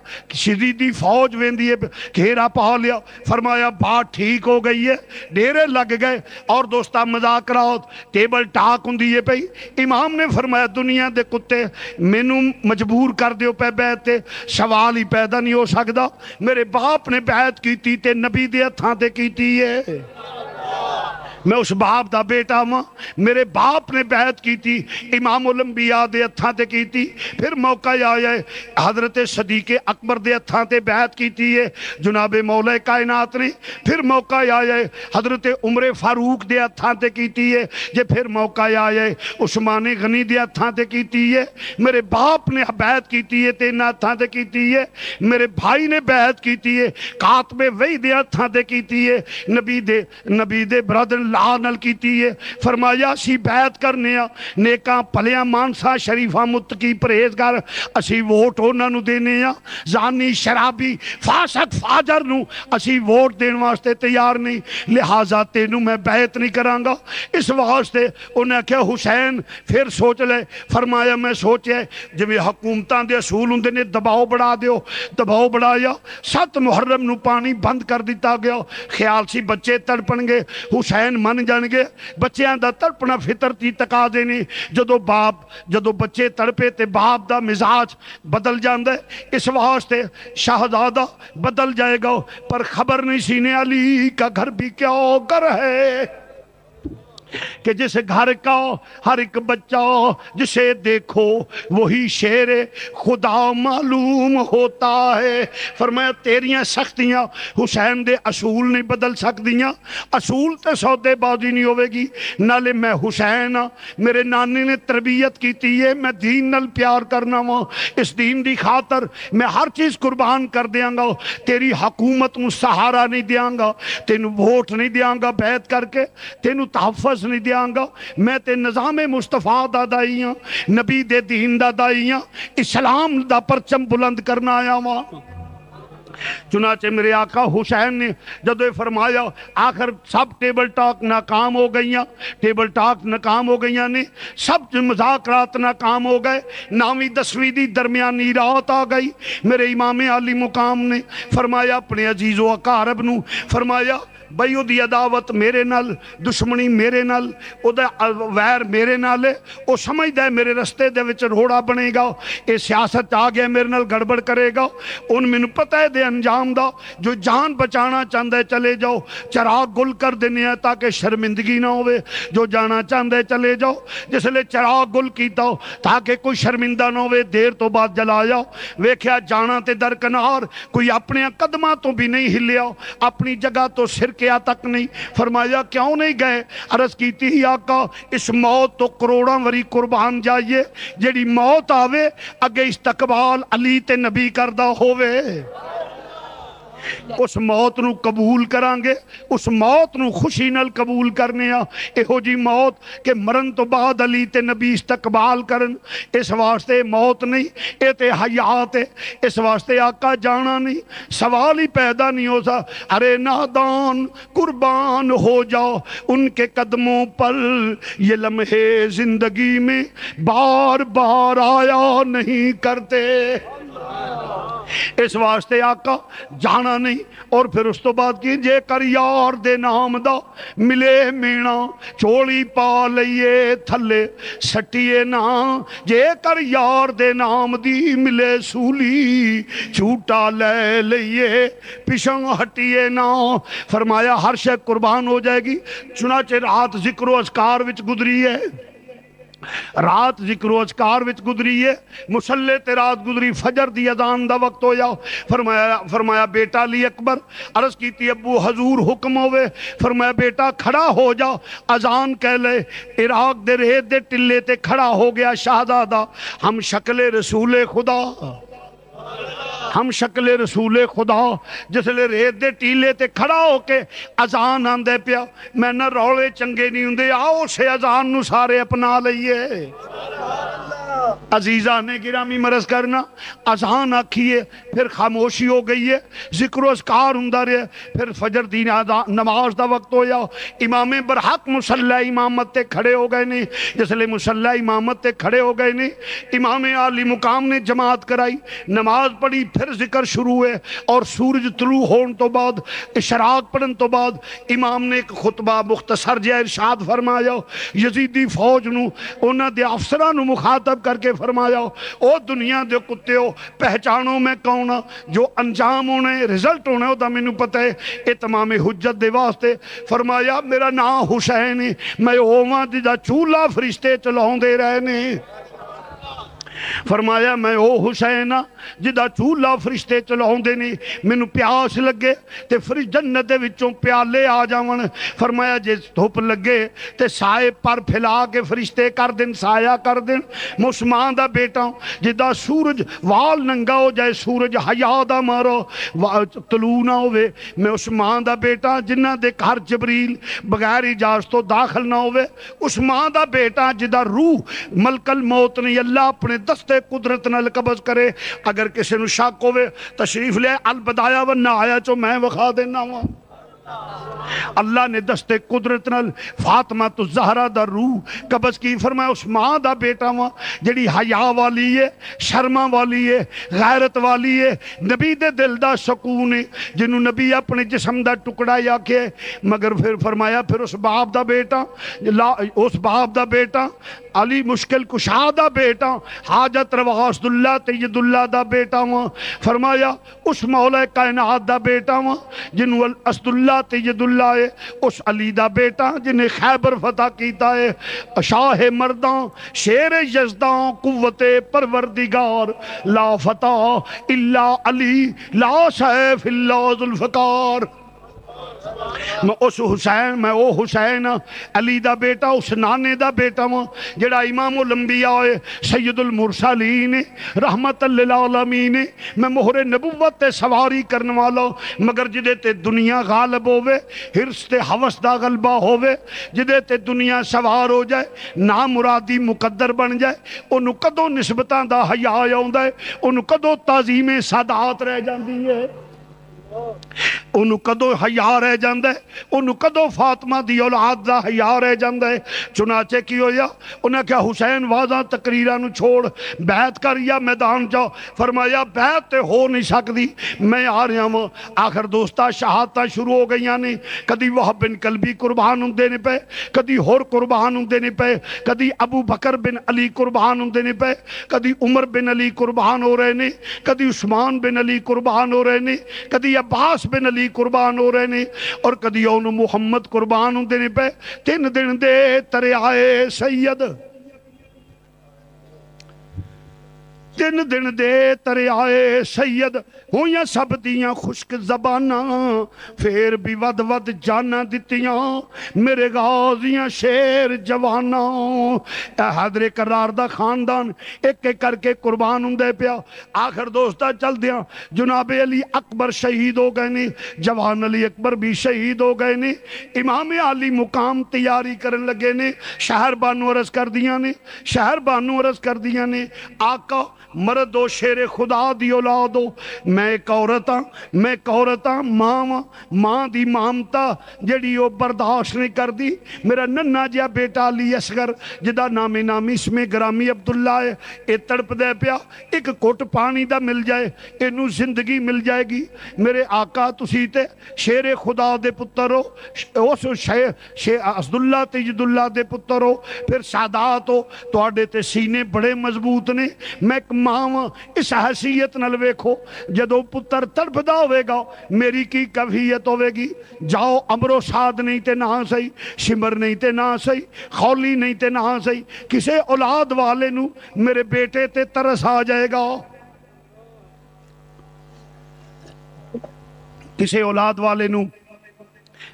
یزیدی فوج ویندی ہے گھیرا پا لیا۔ فرمایا بات ٹھیک ہو گئی ہے، ڈیرے لگ گئے اور دوستہ مذاکرات ٹیبل ٹاک ہوں دیئے پئی۔ امام نے فرمایا دنیا دے کتے مینوں مجبور کر دیو پہ بیعت تے، سوال ہی پیدا نہیں ہو سکدا۔ میرے باپ نے بیعت کیتی تے نبی دے ہتھاں تے کیتی ہے، میں اس باپ دا بیٹا ہوں، میرے باپ نے بیعت کی تھی، امام الانبیاء دے ہتھاں تے کی تھی۔ پھر موقع آیا ہے حضرت صدیق اکبر دے ہتھاں تے بیعت کی تھی ہے جناب مولا کائنات نے۔ پھر موقع آیا ہے حضرت عمر فاروق دے ہتھاں تے کی تھی ہے جے۔ پھر موقع آیا ہے عثمان غنی دے ہتھاں تے کی تھی ہے۔ میرے باپ نے بیعت کی تھی ہے تے انہاں ہتھاں تے کی تھی ہے۔ میرے بھائی نے بیعت کی تھی ہے کاتب وحی دے ہتھاں تے کی تھی ہے، نبی دے برادر نل کیتی ہے۔ فرمایا اسی بیعت کرنے آ نیکاں پلیاں مانسا شریفہ متقی پرہیزگار، اسی ووٹ انہاں نو دینے آ، زانی شرابی فاسق فاجر نو اسی ووٹ دین واسطے تیار نہیں، لہٰذا تینوں میں بیعت نہیں کرانگا۔ اس واسطے انہیں کہا حسین پھر سوچ لے۔ فرمایا میں سوچے جب حکومتاں دے اصول ہوندے نے دباؤ بڑھا دیو، دباؤ بڑھایا۔ 7 محرم نو پانی بند کر دیتا گیا، خیال سی بچے تڑپن گے، حسین من جان گے، بچیاں دا تڑپنا فطرتی تقاضے نے۔ جدو بچے تڑپے تے باپ دا مزاج بدل جاندے، اس واسطے شہزادہ بدل جائے گا، پر خبر نہیں سینے علی کا گھر بھی کیا گھر ہے کہ جس گھر کا ہر ایک بچہ جسے دیکھو وہی شیر خدا معلوم ہوتا ہے۔ فرمایا تیریاں سختیاں حسین دے اصول نہیں بدل سکدیاں، اصول تے سودے بازی نہیں ہوئے گی۔ نالے میں حسین میرے نانی نے تربیت کیتی ہے، میں دین نال پیار کرنا وا، اس دین دی خاطر میں ہر چیز قربان کر دیاں گا۔ تیری حکومت نو سہارا نہیں دیاں گا، تینو ووٹ نہیں دیاں گا بیعت کر کے، تینو تحفظ نہیں دیاں گا، میں تے نظام مصطفیٰ دا دائی ہاں، نبی دے دین دا دائی ہاں، اسلام دا پرچم بلند کرنا آیا ہاں۔ چنانچہ میرے آقا حسین نے جدو فرمایا آخر سب ٹیبل ٹاک ناکام ہو گئیاں، ٹیبل ٹاک ناکام ہو گئیاں نے، سب مذاکرات ناکام ہو گئے، 9ویں 10ویں دی درمیانی رات آ گئی۔ میرے امام عالی مقام نے فرمایا اپنے عزیز و اقارب نو، فرمایا بھائی او دی عداوت میرے نال، دشمنی میرے نال، او دا ویر میرے نال ہے، او سمجھ دے میرے رستے دے وچ روڑا بنے گا، اے سیاست آ گیا میرے نال گڑبڑ کرے گا، ان میں پتہ ہے دے انجام دا، جو جان بچانا چاندے چلے جاؤ، چراغ گل کر دینے ہیں تاکہ شرمندگی نہ ہوئے، جو جانا چاندے چلے جاؤ، جس لئے چراغ گل کیتا ہو تاکہ کوئی شرمندہ نہ ہوئے، دیر تو بعد جلا جاؤ۔ ویکھیا جانا تے درکنار، کوئی اپنے قدمہ تو بھی نہیں ہلیا، اپنی جگہ تو سر کیا تک نہیں۔ فرمایا کیوں نہیں گئے؟ عرض کیتی ہی آقا اس موت تو کروڑاں وری قربان جائیے، جیڑی موت آوے اگے استقبال علی تے نبی کردہ ہووے، اس موت نو قبول کرانگے، اس موت نو خوشی نال قبول کرنے آ، ہو جی موت کہ مرن تو بعد علی تے نبی استقبال کرن، اس واسطے موت نہیں اے تے حیات ہے، اس واسطے آقا جانا نہیں، سوال ہی پیدا نہیں ہو سا۔ ارے نادان قربان ہو جاؤ ان کے قدموں پر، یہ لمحے زندگی میں بار بار آیا نہیں کرتے۔ اس واسطے آقا جانا نہیں. اور پھر اس تو بعد کی جے کر یار دے نام دا ملے مینا چولی پا لئیے تھلے سٹیے نا. جے کر یار دے نام دی ملے سولی چھوٹا لے لئیے پشنگ ہٹیے نا. فرمایا ہر شے قربان ہو جائے گی. چنانچہ رات ذکر و اذکار وچ گزری ہے, رات ذکر و اذکار وچ گزری ہے, مصلے تے رات گزری, فجر دی اذان دا وقت ہویا. فرمایا بیٹا علی اکبر عرض کیتی ابو حضور حکم ہوئے. فرمایا بیٹا کھڑا ہو جا, اذان کہہ لے. عراق دے ریت دے ٹلے تے کھڑا ہو گیا شہزادہ. ہم شکل رسول خدا, ہم شکل رسول خدا جس لے ریت دے ٹیلے تے کھڑا ہو کے اذان آندے پیا. میں نہ رولے چنگے نہیں ہوندے, آؤ سے اذان نو سارے اپنا لئیے. عزیزہ نے گرامی مرض کرنا اذان آکھیے, پھر خاموشی ہو گئی ہے, ذکر و اذکار ہوندا رہے. پھر فجر دی نماز دا وقت ہویا. امام برحق مصلی امامت تے کھڑے ہو گئے نہیں, جس لے مصلی امامت تے کھڑے ہو گئے نہیں. امام عالی مقام نے جماعت کرائی, نماز پڑھی, پھر ذکر شروع ہوئے. اور سورج طلوع ہون تو بعد اشراق پڑھن تو بعد امام نے ایک خطبہ مختصر جہا ارشاد فرمایا. یزیدی فوج نو انہاں دے افسران نو مخاطب کر کے فرمایا, او دنیا دے کتے ہو, پہچانو میں کون ہاں, جو انجام ہونے رزلٹ ہونے ہوتا مینوں پتہ ہے. اتمام حجت دے واسطے فرمایا میرا نام حسین ہے, میں اوواں جدا چولہا فرشتے چلاؤں دے رہنے. فرمایا میں او حسین جدا چولہا فرشتے چلاؤں دے نہیں. مینوں پیاس لگے تے فرش جنت دے وچوں پیالے آ جاون. فرمایا جے دھوپ لگے تے سائے پر پھیلا کے فرشتے کر دین, سایہ کر دین. عثمان دا بیٹا جدا سورج وال ننگا ہو جائے, سورج حیا دا مارو طلوع نہ ہوئے. میں عثمان دا بیٹا جنہ دے گھر جبریل بغیر اجازت تو داخل نہ ہوئے. عثمان دا بیٹا جدا روح ملک الموت نہیں اللہ اپنے دستے قدرت نال قبض کرے. اگر کسی نو شک ہوئے تشریف لے البدایہ و نہایہ چو میں وخا دینا ہوا. اللہ نے دستے قدرت نال فاطمہ تو زہرہ دا روح قبض کی. فرمایا عثمان دا بیٹا ہوا جڑی حیا والی ہے, شرما والی ہے, غیرت والی ہے, نبی دے دل دا سکون ہے, جنہوں نبی اپنے جسم دا ٹکڑا یا کے. مگر پھر فرمایا پھر اس باپ دا بیٹا, اس باپ دا بیٹا علی مشکل کشا دا بیٹا, حاجت روا اسداللہ تید اللہ دا بیٹا ہوا. فرمایا اس مولا کائنات دا بیٹا ہوا جنہوں اسداللہ تید اللہ ہے, اس علی دا بیٹا جنہیں خیبر فتح کیتا ہے. شاہ مردان شیر یزدان قوت پروردگار, لا فتح الا علی لا سیف الا ذوالفقار. میں او حسین علی دا بیٹا, اس نانے دا بیٹا ہوں جڑا امام الانبیاء ہے, سید المرسلین رحمت للعالمین. میں مہر نبوت تے سواری کرنے والا, مگر جدے تے دنیا غالب ہوئے, حرص تے حوث دا غلبہ ہوئے, جدے تے دنیا سوار ہو جائے, نامرادی مقدر بن جائے, انہوں کدو نسبتاں دا حیا آؤندا ہے, انہوں کدو تعظیم سادات رہ جاندی ہے, انہوں کدو حیا رہ جاندہ ہے, انہوں کدو فاطمہ دی اولاد دا حیا رہ جاندہ ہے. چنانچہ کی ہویا انہیں کہا حسین واضح تقریرہ نو چھوڑ بیعت کر یا میدان جاؤ. فرمایا بیعت تے ہو نہیں سکتی, میں آ رہا ہوں. آخر دوستا شہادتہ شروع ہو گئی یعنی کدی وہب بن کلبی قربان ہوں دینے پہ, کدی ہور قربان ہوں دینے پہ, کدی ابو بکر بن علی قربان ہوں دینے پہ, کدی عمر بن علی قربان ہو رہے نے, کدی عثمان بن علی قربان ہو رہے نے, کدی عباس بن علی قربان ہو رہے نے, اور کدی اون محمد قربان ہوں دینے پہ. 3 دن دے ترے آئے سید, 3 دن دے ترے آئے سید, ہویاں سب دیاں خشک زباناں, پھر بھی ود ود جانا دتیاں میرے غازیاں شیر جواناں. اے حیدر کرار دا خاندان ایک ایک کر کے قربان ہوں دے پیا. آخر دوستا چل دیاں جناب علی اکبر شہید ہو گئے نے, جوان علی اکبر بھی شہید ہو گئے نے. امام علی مقام تیاری کرن لگے نے, شہر بانو عرض کر دیاں نے, شہر بانو عرض کر دیاں نے, آقا مرد ہو شیر خدا دی اولاد ہو، میں ایک عورت ہاں ماں دی مامتا جڑی وہ برداشت نہیں کر دی۔ میرا ننہ جہا بیٹا علی اصغر جدا نامی اس میں گرامی عبداللہ ہے، اے تڑپ دے پیا، ایک گھٹ پانی دا مل جائے اینو زندگی مل جائے گی۔ میرے آقا تسی تے شیر خدا دے پتر ہو، اس عبداللہ تجد اللہ دے پتر ہو، پھر سادات ہو، تواڈے تے سینے بڑے مضبوط نے۔ میں ایک ماں اس حیثیت نال ویکھو جدو پتر تڑپدا ہوئے گا میری کی کیفیت ہوئے گی۔ جاؤ امرو ساد نہیں تے نہ سہی، شمر نہیں تے نہ سہی، خولی نہیں تے نہ سہی، کسے اولاد والے نو میرے بیٹے تے ترس آ جائے گا، کسے اولاد والے نو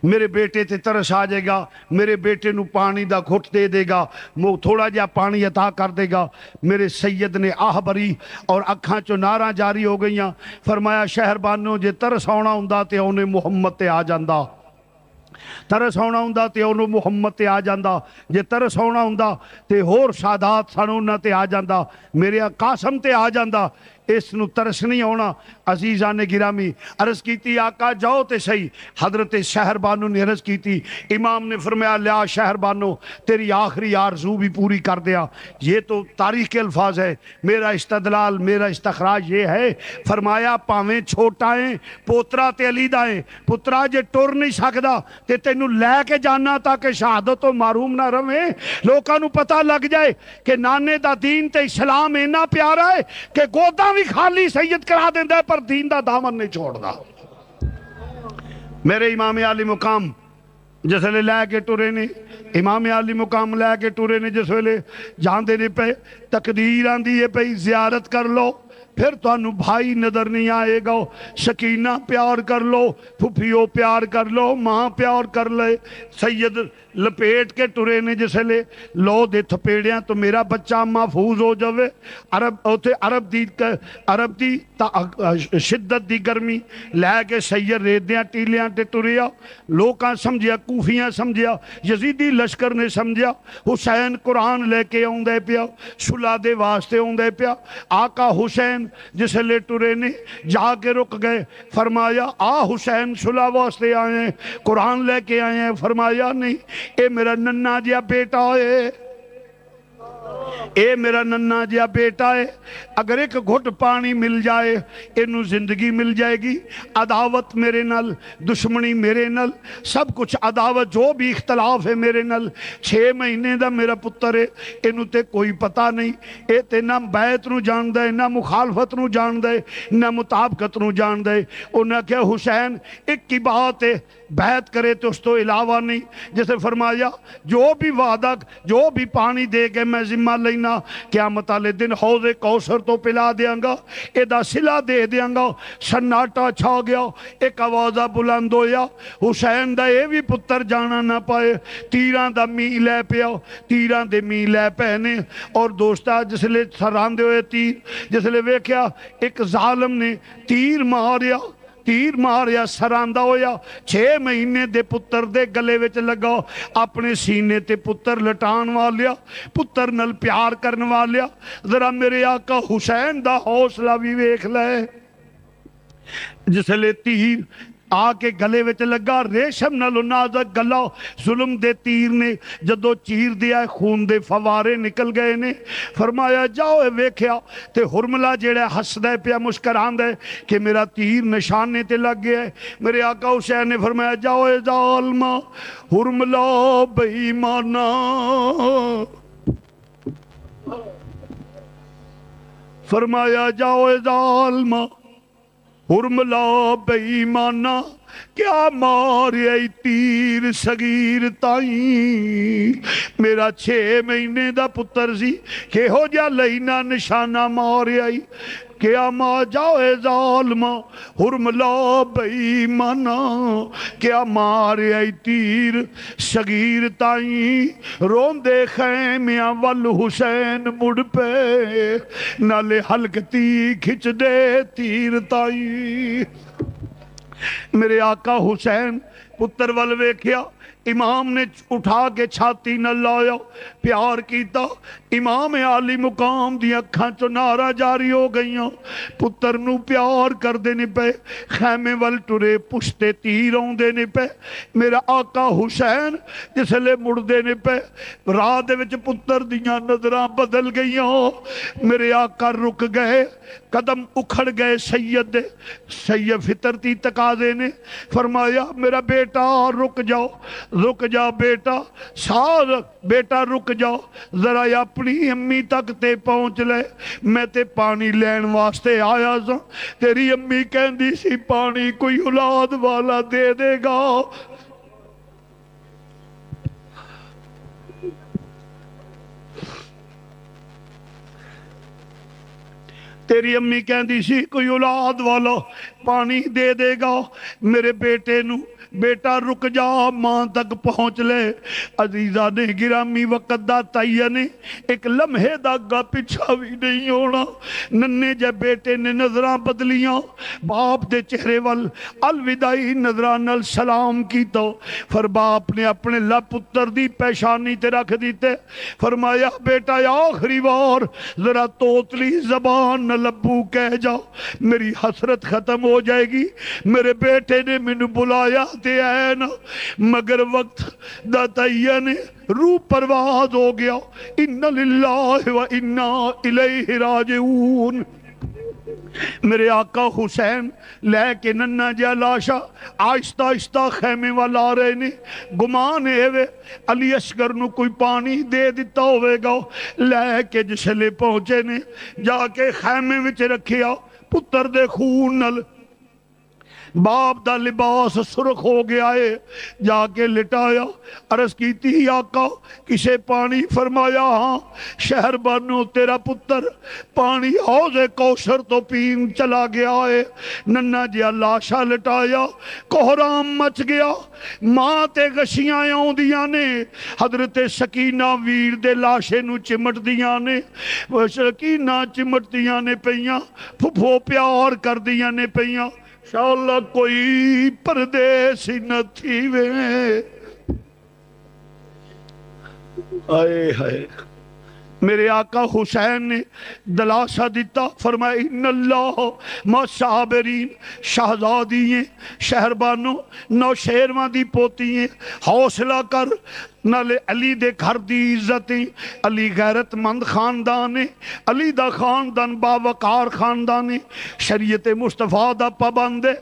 میرے بیٹے تے ترس آ جائے گا، میرے بیٹے نو پانی دا گھٹ دے دے گا، وہ تھوڑا جا پانی عطا کر دے گا۔ میرے سید نے آہ بری اور اکھاں چو ناراں جاری ہو گئیاں، فرمایا شہربانوں جے ترس آنا ہوندا تے اونے محمد تے آ جاندا، ترس آنا ہوندا تے انہوں محمد تے آ جاندا، جے ترس آنا ہوندا تے ہور سادات سنونا تے آ جاندا، میرے قاسم تے آ جاندا، اس نو ترس نہیں ہونا۔ عزیزان گرامی عرض کیتی آقا جاؤ تے صحیح، حضرت شہربانو نے عرض کیتی، امام نے فرمایا لیا شہربانو تیری آخری آرزو بھی پوری کر دیا۔ یہ تو تاریخ کے الفاظ ہے، میرا استدلال میرا استخراج یہ ہے، فرمایا پاویں چھوٹائیں پوترا تے علی دائیں، پترا جے ٹر نہیں سکدا تے تینو لے کے جانا تاکہ شہادت تو معروم نہ رہے، لوکاں نو پتہ لگ جائے کہ نانے دا دین تے اسلام اینا پیارا ہے کہ گوداں بھی خالی سید کرا دیندہ ہے پر دین دا دامن نہیں چھوڑ دا۔ میرے امام عالی مقام جس ویلے لے کے ٹرے نے، امام عالی مقام لے کے ٹرے نے، جس ویلے جاندے نے پہ تقدیر آندی ہے پہ زیارت کر لو، پھر تو انو بھائی نظر نہیں آئے گا، سکینہ پیار کر لو، پھپھیو پیار کر لو، ماں پیار کر لے۔ سید لپیٹ کے ٹرے نے جسے لے لو دے تھپیڑیاں تو میرا بچہ محفوظ ہو جاوے۔ عرب دی شدت دی گرمی لے کے سید ریدیاں ٹیلیاں تے ٹریا، لوکاں سمجھیا، کوفیاں سمجھیا، یزیدی لشکر نے سمجھیا، حسین قرآن لے کے آن دے پیا، صلح دے واسطے آن دے پیا۔ آقا حسین جسے لے ٹرے نے جا کے رک گئے، فرمایا آ حسین صلح واسطے آئے ہیں، قرآن لے کے آئے ہیں، فرمایا نہیں، اے میرا ننہ جیا بیٹا ہے، اے میرا ننہ جیا بیٹا ہے، اگر ایک گھٹ پانی مل جائے انہوں زندگی مل جائے گی۔ عداوت میرے نل، دشمنی میرے نل، سب کچھ عداوت جو بھی اختلاف ہے میرے نل، 6 مہینے دا میرا پتر ہے، انہوں تے کوئی پتہ نہیں، اے تے نہ بیعت نو جان دے، نہ مخالفت نو جان دے، نہ مطابقت نو جان دے۔ انہوں نے کہا حسین ایک کی بات ہے، بیعت کرے تو اس تو علاوہ نہیں، جیسے فرمایا جو بھی وعدہ جو بھی پانی دے کے میں ذمہ لینا، قیامت والے دن حوض کوثر تو پلا دیاں گا، ایدہ صلہ دے دیاں گا۔ سناٹا چھا گیا، ایک آوازہ بلند ہویا، حسین دا اے بھی پتر جانا نہ پائے، تیران دا می لے پیا، تیران دے می لے پہنے، اور دوستا جس لے سران دے ہوئے تیر، جس لے ویکھیا ایک ظالم نے تیر ماریا سراندہ ہویا، 6 مہینے دے پتر دے گلے وچ لگا، اپنے سینے تے پتر لٹان والیا، پتر نل پیار کرن والیا۔ ذرا میرے آقا حسین دا حوصلہ بھی ویکھ لے، جس لے تیر آ کے گلے وچ لگا، ریشم نالو نازک گلا، ظلم دے تیر نے جدو چیر دیا خون دے فوارے نکل گئے نے۔ فرمایا جاؤ ویکھیا تے حرملہ جیڑا ہس دے پیا مسکران دے کہ میرا تیر نشانے تے لگ گیا ہے۔ میرے آقا حسین نے فرمایا جاؤ اے ظالمہ، حرملہ بے ایمانہ، فرمایا جاؤ اے ظالمہ حرملہ بے ایمانہ، کیا مارے تیر صغیر تائیں، میرا 6 مہینے دا پتر سی کہ ہو جا لینا نشانہ مارے آئی، کیا ماں جاؤ اے ظالمہ حرملہ بے ایمانہ، کیا مارے آئی تیر صغیر تائیں، رون دے خیمیاں وال حسین مڑ پہ، نالے حلقتی کھچ دے تیر تائیں۔ میرے آقا حسین پتر ول ویکھیا امام نے اٹھا کے چھاتی نہ لایا پیار کیتا امام عالی مقام دی اکھاں چو نارا جاری ہو گئیاں پتر نو پیار کر دینے پہ خیمے ول ٹرے پشتے تیر ہوں دینے پہ میرا آقا حسین جس لے مڑ دینے پہ راہ دے وچ پتر دیاں نظران بدل گئیاں میرے آقا رک گئے قدم اکھڑ گئے سید دے سید فطرتی تقاضے نے فرمایا میرا بیٹا رک جا بیٹا ساز بیٹا رک جاؤ ذرا اپنی امی تک تے پہنچ لے میں تے پانی لین واسطے آیا سا تیری امی کہندی سی پانی کوئی اولاد والا دے دے گا تیری امی کہندی سی کوئی اولاد والا پانی دے دے گا میرے بیٹے نو بیٹا رک جا ماں تک پہنچ لے عزیزہ نے گرامی وقت دا تائینے ایک لمحے دا گا پچھا بھی نہیں ہونا ننے جے بیٹے نے نظران بدلیاں باپ دے چہرے وال الوداعی نظران السلام کی تو پھر باپ نے اپنے پتر دی پیشانی تے رکھ دیتے فرمایا بیٹا آخری بار ذرا توتلی زبان نہ لبو کہہ جاؤ میری حسرت ختم ہو جائے گی میرے بیٹے نے مینوں بلایا تے ہے نا مگر وقت دا تینے روح پرواز ہو گیا ان للہ و انا الیہ راجعون میرے آقا حسین لے کے ننہ جا لاشا آہستہ آہستہ خیمے والا آ رہے نے گمان ہے علی اصغر نو کوئی پانی دے دیتا ہوئے گا لے کے جسلے پہنچے نے جا کے خیمے وچ رکھیا پتر دے خون نل باپ دا لباس سرخ ہو گیا ہے جا کے لٹایا عرض کی تھی آقا کسے پانی فرمایا ہاں شہر بانو تیرا پتر پانی حوض کوثر تو پین چلا گیا ہے ننہ جیا لاشا لٹایا کوہرام مچ گیا ماں تے گشیاں آؤں دیاں نے حضرت سکینہ ویر دے لاشے نو چمٹ دیاں نے سکینہ چمٹ دیاں نے پہیاں پھپھو پیار کر دیاں نے پہیاں شاءاللہ کوئی پردیسی نہ تھی وے آئے ہائے میرے آقا حسین نے دلاسہ دیتا فرمایا ان اللہ ما صابرین شہزادی ہیں شہربانوں نو شیرواں دی پوتی ہیں حوصلہ کر نالے علی دے گھر دی عزتیں علی غیرت مند خاندان ہے علی دا خاندان باوقار خاندان ہے شریعت مصطفیٰ دا پابند ہے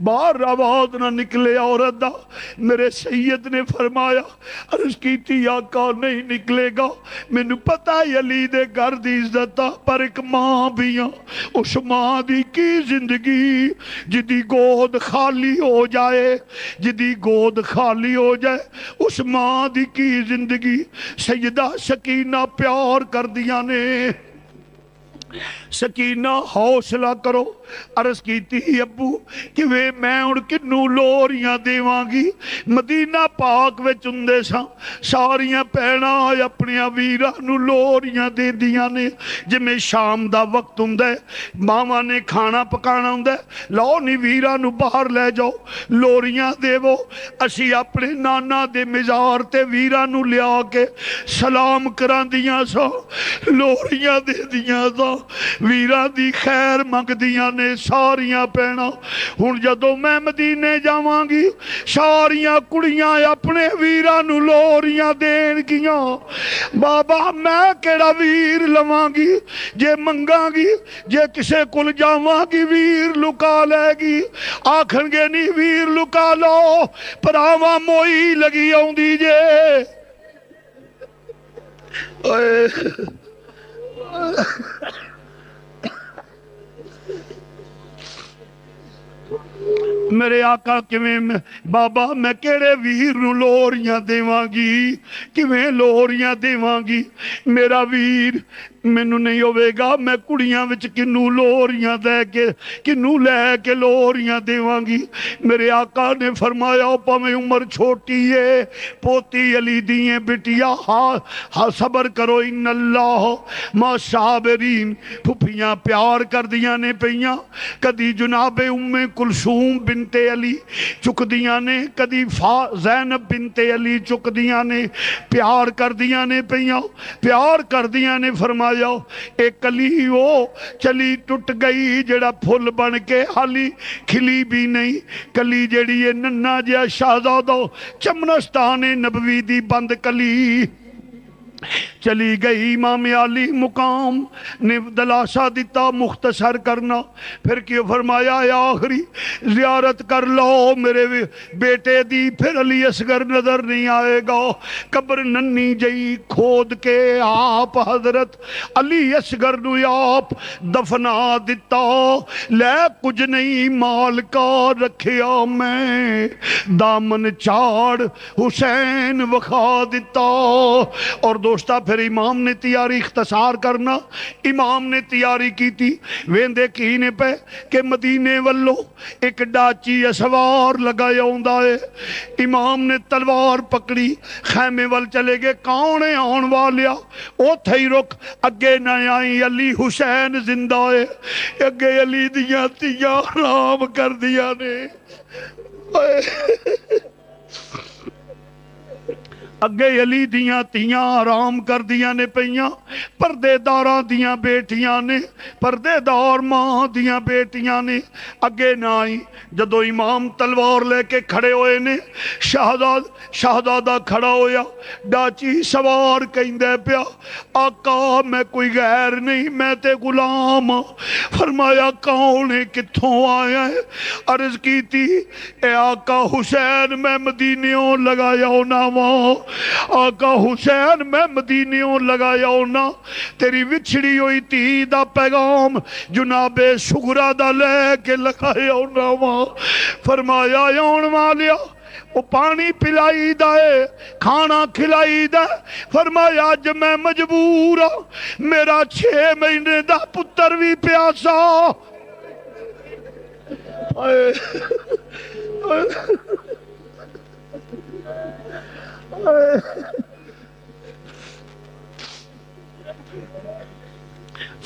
باہر آواز نہ نکلے عورت دا میرے سید نے فرمایا عرض کی تھی آقا نہیں نکلے گا میں نے پتا ہے علی دے گھر دی عزت پر ایک ماں بھی ہاں اس ماں دی کی زندگی جدی گود خالی ہو جائے جدی گود خالی ہو جائے اس ماں دی کی زندگی سیدہ سکینہ پیار کر دیا نے سکینہ حوصلہ کرو عرض کی تھی ابو کہ میں ان کنو لوریاں دیواں گی مدینہ پاک میں چندے ساں ساریاں پہنا اپنی ویرہ نو لوریاں دے دیاں نے جمیں شام دا وقت ہندے ماما نے کھانا پکانا ہندے لاؤ نی ویرہ نو باہر لے جاؤ لوریاں دے وہ اسی اپنے نانا دے مزار تے ویرہ نو لیا کے سلام کران دیاں سا لوریاں دے دیاں سا ویرہ دی خیر مانگ دیاں نے ساریاں پہنا ہن جدو میں مدینے جاواں گی ساریاں کڑیاں اپنے ویرہ نو لوریاں دین گیاں بابا میں کیڑا ویر لواں گی جے منگاں گی جے کسے کل جاواں گی ویر لکا لے گی آکھن گے نہیں ویر لکا لو پراواں موئی لگی آؤں دیجے میرے آقا کیویں بابا میں کیڑے ویر نو لوریاں دیواں گی کیویں لوریاں دیواں گی میرا ویر مینوں نہیں ہوے گا میں کڑیاں وچ کنوں لوریاں دے کے کنوں لے کے لوریاں دیواں گی۔ میرے آقا نے فرمایا پاویں عمر چھوٹی ہے پوتی علی دیئے بٹیا ہاں صبر کرو ان اللہ ما صابرین۔ پھپھیاں پیار کر دیاں نے پیاں، کدی جناب ام کلثوم بنت علی چک دیاں نے، کدی زینب بنت علی چک دیاں نے، پیار کر دیاں نے پیاں، پیار کر دیاں نے۔ فرمایا ایک کلی وہ چلی ٹٹ گئی جڑا پھول بن کے حالی کھلی بھی نہیں، کلی جڑی ہے ننّا جیا شہزادہ چمنستان نبوی دی بند کلی چلی گئی۔ امام علی مقام نے دلاسا دیتا مختصر کرنا، پھر کیوں فرمایا یا آخری زیارت کر لو میرے بیٹے دی، پھر علی اصغر نظر نہیں آئے گا۔ قبر ننی جئی کھود کے آپ حضرت علی اصغر نو آپ دفنا دیتا، لے کچھ نہیں مال کا رکھیا میں دامن چاڑ حسین وکھا دیتا۔ اور دوستا پھر امام نے تیاری اختصار کرنا، امام نے تیاری کی تھی ویندے کینے پہ کہ مدینے والو ایک ڈاچی اسوار لگایا ہوندہ ہے۔ امام نے تلوار پکڑی خیمے وال چلے گئے، کاؤنے آن والیا او تھئی رک اگے نہ آئی علی حسین زندہ ہے، اگے علی دیاں تیاں رام کر دیا نے، اگے علی دیاں تیاں آرام کر دیاں نے پیاں، پردے داراں دیاں بیٹیاں نے، پردے دار ماں دیاں بیٹیاں نے اگے نہ آئی۔ جدو امام تلوار لے کے کھڑے ہوئے نے، شہزادہ کھڑا ہویا، ڈاچی سوار کہندے پیا آقا میں کوئی غیر نہیں، میں تے غلام۔ فرمایا کون ہے کتھوں آیا ہے؟ عرض کی تھی اے آقا حسین میں مدینیوں لگایا ہونا وہاں، آقا حسین میں مدینیوں لگایا ہونا، تیری وچھڑی ہوئی تھی دا پیغام جناب سغرا دا لے کے لگایا ہونا وہاں۔ فرمایا یون والیا وہ پانی پلائی دائے کھانا کھلائی دائے۔ فرمایا آج میں مجبور ہوں، میرا 6 مہینے دا پتر بھی پیاسا۔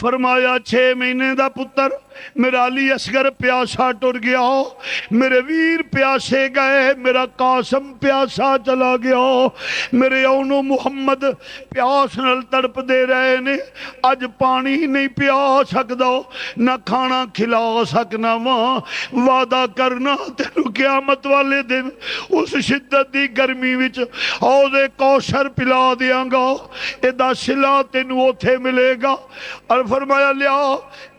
فرمایا 6 مہینے دا پتر میرا علی اصغر پیاسا ٹر گیا، میرے ویر پیاسے گئے، میرا قاسم پیاسا چلا گیا، میرے اونو محمد پیاس نل تڑپ دے رہے نے، اج پانی نہیں پیا سکدا نہ کھانا کھلا سکنا، وہاں وعدہ کرنا تینو قیامت والے دن اس شدت دی گرمی وچ حوض کوثر پلا دیاں گا، ایدہ صلہ تینو اوتھے ملے گا۔ اور فرمایا لیا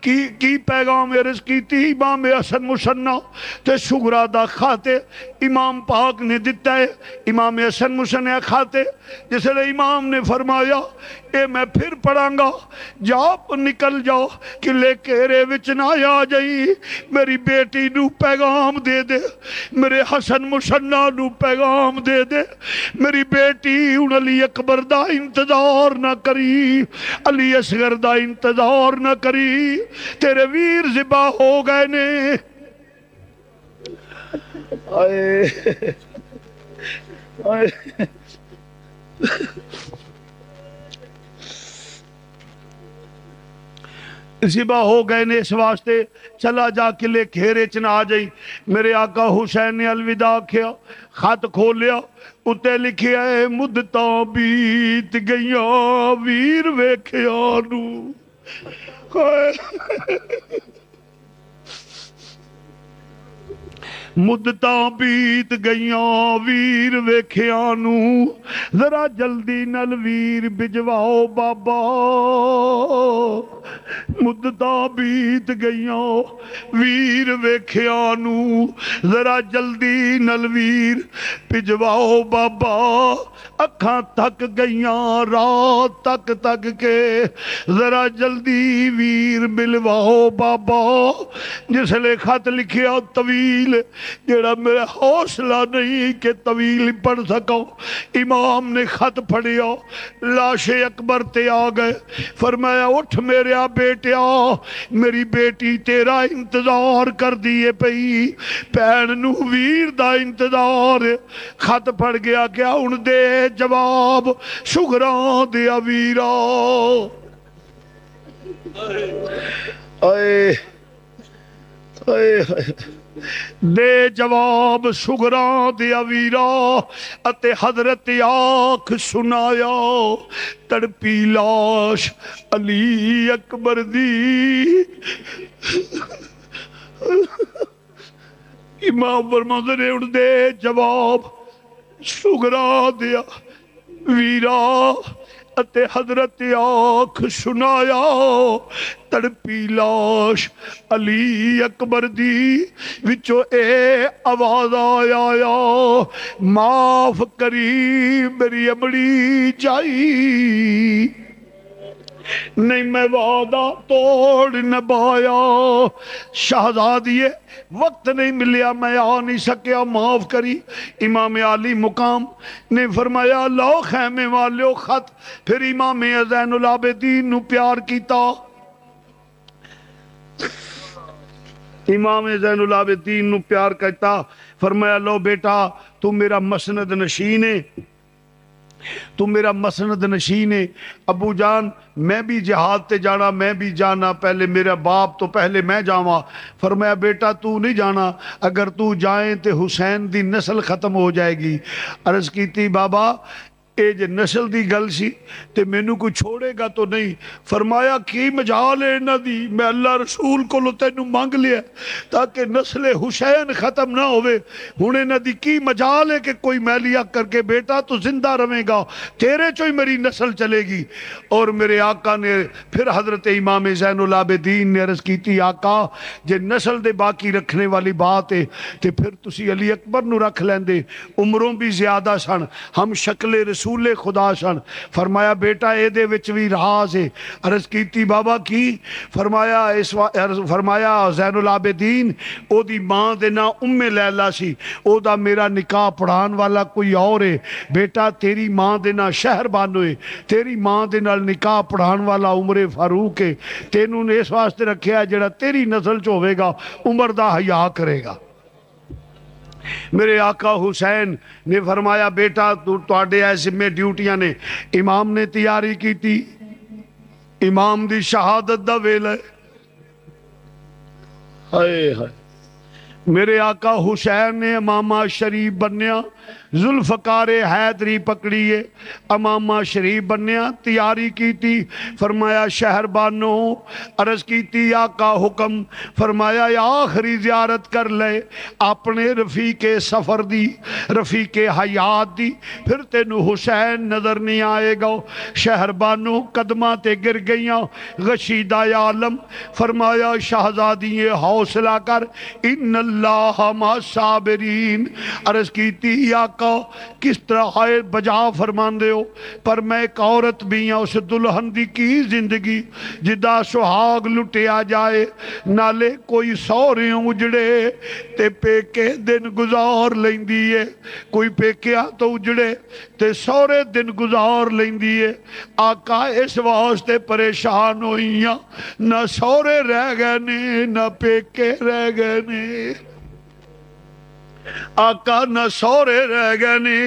کی پیغام عرض کی تھی امام حسن مصنع تے سغرا دا کھاتے امام پاک نے دیتا ہے، امام حسن مصنع کھاتے جس لئے امام نے فرمایا اے میں پھر پڑھاں گا، جاؤ نکل جاؤ قلعے کیرے وچ نہ آ جائی، میری بیٹی نو پیغام دے دے، میرے حسن مصنع نو پیغام دے دے، میری بیٹی ان علی اکبر دا انتظار نہ کری، علی اصغر دا انتظار نہ کری، تیرے ویر ذبح ہو گئے نے۔ ذبح ہو گئے نے، اس واسطے چلا جا قلعے گھیرے چ نہ آ جائی۔ میرے آقا حسین نے الوداع کیا، خط کھولیا، اتے لکھیا ہے مدتاں بیت گئیاں ویر ویکھیا نو، مدتاں بیت گئیاں ویر ویکھیاں نو، ذرا جلدی نل ویر بجواؤ بابا، مدتاں بیت گئیاں ویر ویکھیاں نو، ذرا جلدی نل ویر بجواؤ بابا، اکھاں تک گئیاں رات تک تک کے، ذرا جلدی ویر بلواؤ بابا۔ جس لے خط لکھیا طویل جڑا میرا حوصلہ نہیں کہ طویل پڑھ سکو۔ امام نے خط پڑھیا، لاش اکبر تے آ گئے، فرمایا اٹھ میرا بیٹیا، میری بیٹی تیرا انتظار کر دیے پئی، پین نو ویر دا انتظار۔ خط پڑھ گیا کیا ان دے جواب، شکراں دیا ویرا۔ اے دے جواب شکراں دیا ویرا، اتے حضرت آنکھ سنایا، تڑپی لاش علی اکبر دی۔ امام فرماندے نے اڑ دے جواب شکراں دیا ویرا، اتے حضرت آنکھ سنایا، تڑپی لاش علی اکبر دی۔ وچو اے آواز آیا، معاف کری میری امڑی جائی، نہیں میں وعدہ توڑ نبھایا۔ شہزادیے وقت نہیں ملیا، میں آ نہیں سکیا، معاف کری۔ امام عالی مقام نے فرمایا لو خیمے والو خط، پھر امام زین العابدین نو پیار کیتا۔ امام زین العابدین نو پیار کیتا، فرمایا لو بیٹا تو میرا مسند نشین ہے، تو میرا مسند نشین ہے۔ ابو جان میں بھی جہاد تے جانا، میں بھی جانا، پہلے میرا باپ تو پہلے میں جاواں۔ فرمایا بیٹا تو نہیں جانا، اگر تو جائیں تے حسین دی نسل ختم ہو جائے گی۔ عرض کیتی بابا اے جے نسل دی گل سی تے مینوں کوئی چھوڑے گا تو نہیں۔ فرمایا کی مجال ہے انہاں دی، میں اللہ رسول کو تینوں مانگ لیا تاکہ نسل حسین ختم نہ ہوئے، ہن انہاں دی کی مجال ہے کہ کوئی میلیا کر کے بیٹا تو زندہ رہے گا، تیرے چوں ہی میری نسل چلے گی۔ اور میرے آقا نے پھر حضرت امام زین العابدین نے عرض کیتی آقا جے نسل دے باقی رکھنے والی بات ہے تے پھر تسی علی اکبر نو رکھ لیندے، عمروں بھی زیادہ سن، ہم شکل رسول خدا سن۔ فرمایا بیٹا اے دے وچ بھی راز ہے۔ عرض کیتی بابا کی؟ فرمایا زین العابدین او دی ماں دے نا ام لیلہ سی، او دا میرا نکاح پڑھان والا کوئی اور ہے۔ بیٹا تیری ماں دے نا شہر بانو ہے، تیری ماں دے نال نکاح پڑھان والا عمر فاروق ہے، تینوں نے اس واسطے رکھیا جڑا تیری نسل چ ہوے گا عمر دا حیا کرے گا۔ میرے آقا حسین نے فرمایا بیٹا تواڈے اے ذمے ڈیوٹیاں نے۔ امام نے تیاری کی تھی، امام دی شہادت دا ویلا ہے۔ ہائے ہائے میرے آقا حسین نے امامہ شریف بنیا، ذوالفقار حیدری پکڑیے، امامہ شریف بنیا، تیاری کی تھی۔ فرمایا شہر بانو، عرض کی تھی آقا حکم، فرمایا آخری زیارت کر لے اپنے رفیق سفر دی، رفیق حیات دی، پھر تینو حسین نظر نہیں آئے گا۔ شہر بانو قدمہ تے گر گئیاں، غشیدہ عالم، فرمایا شہزادی حوصلہ کر، ان اللہ مع صابرین۔ عرض کی تھی آقا کس طرح بجا فرمان دے ہو، پر میں ایک عورت بھی ہوں، اس دلہن دی کی زندگی جدا سہاگ لٹیا جائے، نالے کوئی سورے اجڑے تے پیکے دن گزار لیندی ہے، کوئی پیکیا تو اجڑے تے سورے دن گزار لیندی ہے۔ آقا اس واسطے پریشان ہوئیاں، نہ سورے رہ گئے نے نہ پیکے رہ گئے نے۔ آقا نہ سورے رہ گئے نے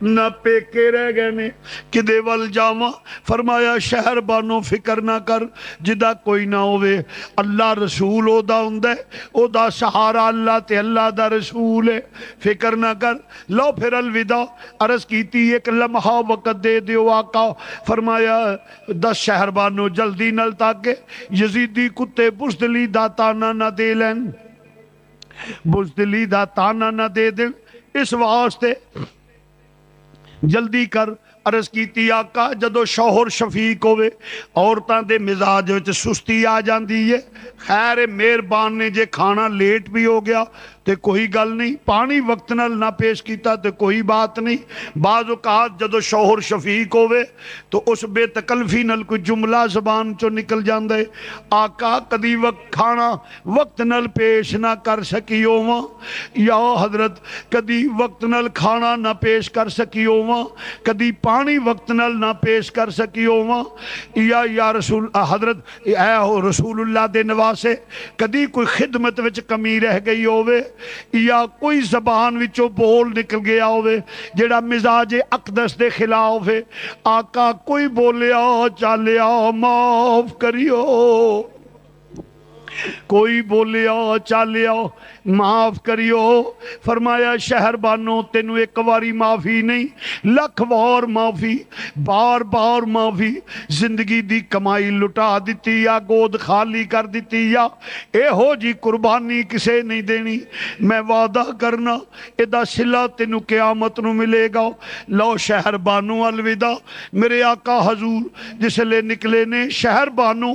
نہ پیکے رہ گئے نے، کدے ول جاواں؟ فرمایا شہر بانو فکر نہ کر، جدا کوئی نہ ہوئے، اللہ رسول او دا ہندے، او دا سہارا اللہ تے اللہ دا رسول ہے، فکر نہ کر۔ لو پھر الوداع۔ عرض کیتی ایک لمحہ وقت دے دیو آقا۔ فرمایا 10 شہر بانو جلدی نل تاکہ یزیدی کتے بزدلی دا تانا نہ دے لین، بزدلی دا تانا نہ دے دیں، اس واسطے جلدی کر۔ عرض کیتی آقا جدو شوہر شفیق ہوئے عورتاں دے مزاج وچ سستی آ جاندی ہے، خیر مہربان نے جے کھانا لیٹ بھی ہو گیا تے کوئی گل نہیں، پانی وقت نال نہ پیش کیتا تے کوئی بات نہیں۔ بعض اوقات جدو شوہر شفیق ہوئے تو اس بے تکلفی نال کوئی جملہ زبان چو نکل جاندے، آقا کدی وقت کھانا وقت نال پیش نہ کر سکی ہوواں، یا حضرت کدی وقت نال کھانا نہ پیش کر سکی ہوواں، کدی پانی وقت نال نہ پیش کر سکی ہوواں، یا رسول حضرت اے رسول اللہ دے نواسے کدی کوئی خدمت وچ کمی رہ گئی ہوئے، یا کوئی زبان وچوں بول نکل گیا ہوئے جڑا مزاج اقدس دے خلاف ہے، آقا کوئی بولیا چالیا معاف کریو، کوئی بولیا چالیا معاف کریو۔ فرمایا شہر بانو تینو ایک واری معافی نہیں، لکھ وار معافی، بار بار معافی، زندگی دی کمائی لٹا دیتی یا گود خالی کر دیتی یا اے ہو جی قربانی کسے نہیں دینی، میں وعدہ کرنا ادا صلہ تینو قیامت نو ملے گا۔ لو شہر بانو الوداع، میرے آقا حضور جس لے نکلے نے شہر بانو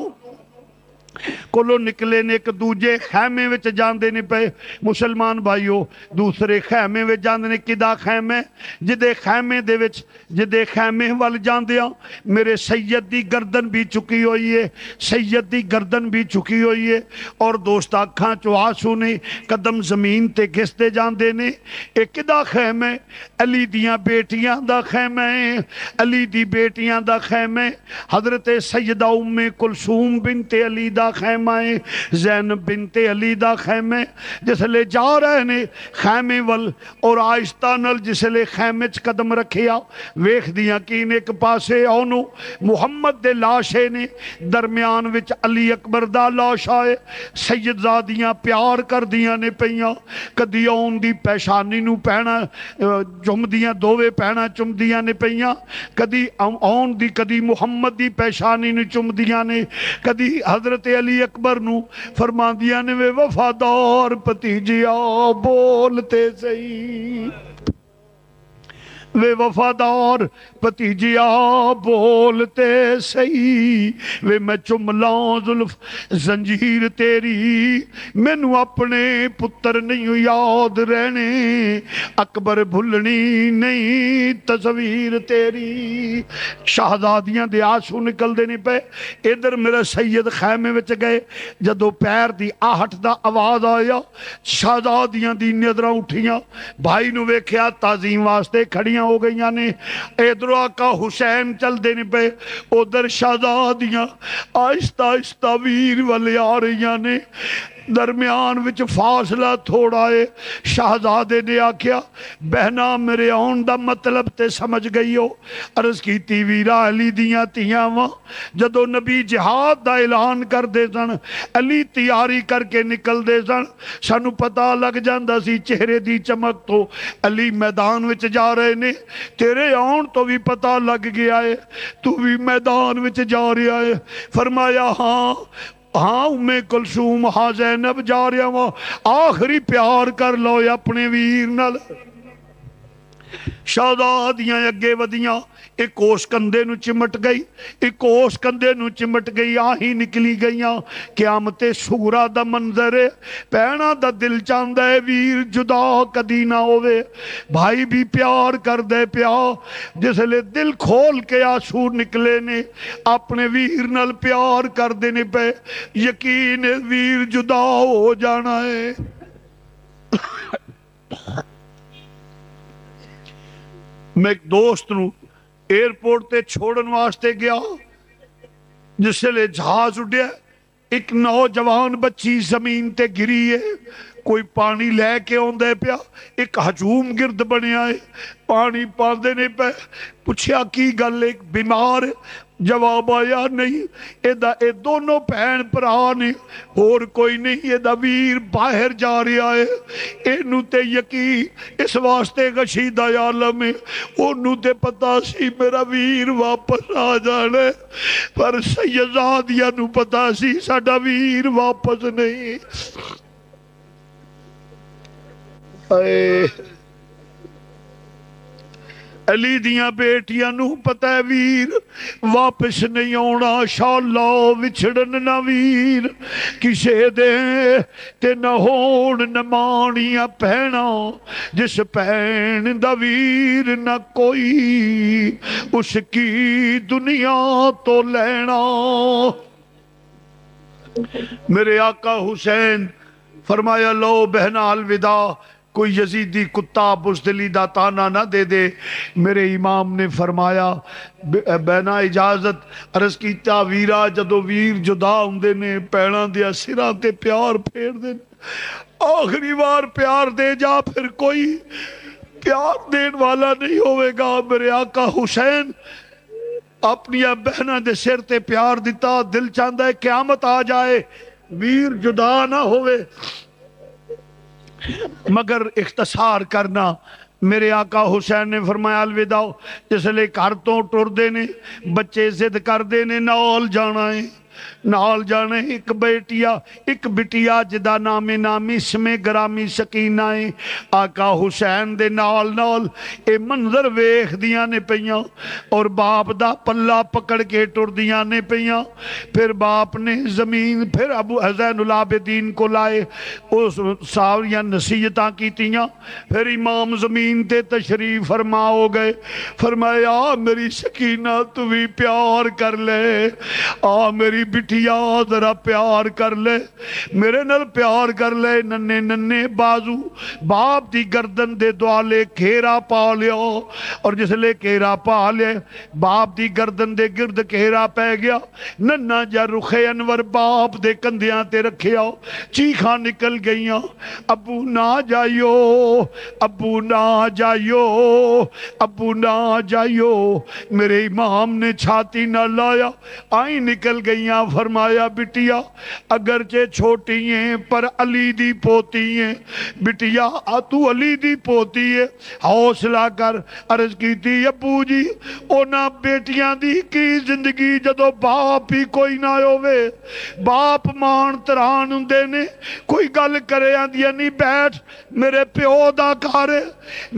کولو نکلے نے، ایک دوجے خیمے وچ جاندے نے پے مسلمان بھائیو، دوسرے خیمے وچ جاندے نے، کدا خیمے جدے خیمے دے وچ جدے خیمے وال جاندیاں میرے سید دی گردن بھی چکی ہوئی ہے، سید دی گردن بھی چکی ہوئی ہے، اور دوست آنکھاں چو آنسو نے، قدم زمین تے گھستے جاندے نے۔ ایک کدا خیمے علی دیاں بیٹیاں دا خیمے، علی دی بیٹیاں دا خیمے، حضرت سیدہ ام کلثوم بنت علی دا خیمہ ہے، زینب بنت علی دا خیمہ، جس لے جا رہے نے خیمے ول، اور آہستہ نل جس لے خیمے چ قدم رکھیا ویکھ دیاں کین ایک پاسے اونو محمد دے لاشے نے، درمیان وچ علی اکبر دا لاش آئے، سید زادیاں پیار کر دیاں نے پیاں، کدی اون دی پیشانی نو پہنا جم دیاں دووے پہنا چم دیاں نے پیاں، کدی اون دی کدی محمد دی پیشانی نو چم دیاں نے، کدی حضرت علی اکبر نو فرما دیا نے وے وفادار پتیجیا بولتے سہی، وے وفادار پتیجیا بولتے سہی، وے میں چملاں زلف زنجیر تیری، مینو اپنے پتر نہیں یاد رہنے، اکبر بھلنی نہیں تصویر تیری۔ شہزادیاں دے آنسو نکل دینے پہ، ادھر میرا سید خیمے وچ گئے، جدو پیر دی آہٹ دا آواز آیا، شہزادیاں دی نظراں اٹھیاں، بھائی نو ویکھیا تعظیم واسطے کھڑیاں ہو گئیاں نے، ادھر آقا حسین چل دینے پہ، ادھر شہزادیاں آہستہ آہستہ ویر والے آ رہیاں نے، درمیان وچ فاصلہ تھوڑا ہے، شہزادے نے آکھیا بہنا میرے آن دا مطلب تے سمجھ گئی ہو، عرض کی تی ویرا علی دیاں تیاں وہاں، جدو نبی جہاد دا اعلان کر دے سن، علی تیاری کر کے نکل دے سن، سانو پتہ لگ جاندہ سی چہرے دی چمک تو علی میدان وچ جا رہے نے، تیرے آن تو بھی پتہ لگ گیا ہے، تو بھی میدان وچ جا رہا ہے، فرمایا ہاں ام کلثوم ہاں زینب جا رہا ہوں، آخری پیار کر لو اپنے ویر نال۔ شہزادیاں اگے ودیاں، ایک اوس کندے نو چمٹ گئی، ایک اوس کندے نو چمٹ گئی، آہی نکلی گئیاں، قیامت سغرا دا منظر ہے، پہنا دا دل چاندہ ہے ویر جدا کدی نہ ہوئے، بھائی بھی پیار کر دے پیا، جس لے دل کھول کے آنسو نکلے نے، اپنے ویر نال پیار کر دینے پہ یقین ویر جدا ہو جانا ہے۔ میں ایک دوست نو ایئرپورٹ تے چھوڑن واسطے گیا، جس لے جہاز اڈیا، ایک نوجوان بچی زمین تے گری ہے، کوئی پانی لے کے آندے پیا، ایک ہجوم گرد بنیا ہے، پانی پاندے نے پہ، پوچھیا کی گل ایک بیمار ہے، جواب آیا نہیں، اے دونوں بہن بھرا نے، اور کوئی نہیں، اے ویر باہر جا رہا ہے، اینو تے یقین اس واسطے غشیدہ عالم ہے، انہوں تے پتا سی میرا ویر واپس آ جانے، پر سیدزادیاں نو پتا سی ساڈا ویر واپس نہیں۔ علی دیاں بیٹیاں نو پتہ ہے ویر واپس نہیں آنا، شالا وچھڑن نہ ویر کسے دے تے نہ ہون نمانیاں پہنا، جس پہن دا ویر نہ کوئی اس کی دنیا تو لینا۔ میرے آقا حسین فرمایا لو بہنا الوداع، کوئی یزیدی کتا بزدلی دا تانا نہ دے دے۔ میرے امام نے فرمایا بہنا اجازت، عرض کیتا ویرا جدو ویر جدا ہوندے نے پیڑاں دیا سراں تے پیار پھیر دے، آخری بار پیار دے جا، پھر کوئی پیار دین والا نہیں ہوئے گا۔ میرے آقا حسین اپنی بہنہ دے سر تے پیار دیتا، دل چاہتا ہے قیامت آ جائے ویر جدا نہ ہوئے، مگر اختصار کرنا۔ میرے آقا حسین نے فرمایا الوداع، جس لئے گھر تو ٹر دے نے بچے ضد کر دے نے نال جانا ہے، نال جانے ایک بیٹیا ایک بٹیا جدا نام نامی اسم گرامی سکینہ ہے۔ آقا حسین دے نال نال اے منظر ویخ دیاں نے پیاں اور باپ دا پلہ پکڑ کے ٹر دیاں نے پیاں۔ پھر باپ نے زمین، پھر ابو زین العابدین کو لائے، اس ساریاں نصیحتاں کی تیاں، پھر امام زمین تے تشریف فرما ہو گئے۔ فرمایا میری سکینہ تو بھی پیار کر لے، میری بٹیا ذرا پیار کر لے، میرے نال پیار کر لے۔ ننے ننے بازو باپ دی گردن دے دوالے کھیرا پا لیا، اور جس لے کھیرا پا لے باپ دی گردن دے گرد کھیرا پہ گیا، ننا جا رخ انور باپ دے کندیاں تے رکھیا، چیخاں نکل گئیاں، ابو نہ جائیو، ابو نہ جائیو، ابو نہ جائیو۔ میرے امام نے چھاتی نہ لایا، آئیں نکل گئیاں۔ فرمایا بٹیا اگرچہ چھوٹی ہیں پر علی دی پوتی ہیں، بٹیا تو علی دی پوتی ہے، حوصلہ کر۔ عرض کی تھی ابو جی اونا بیٹیاں دی کی زندگی جدو باپ ہی کوئی نہ ہوئے، باپ مان تران ہندے نے، کوئی گل کرے آندیا نہیں بیٹھ میرے پیو دا کارے،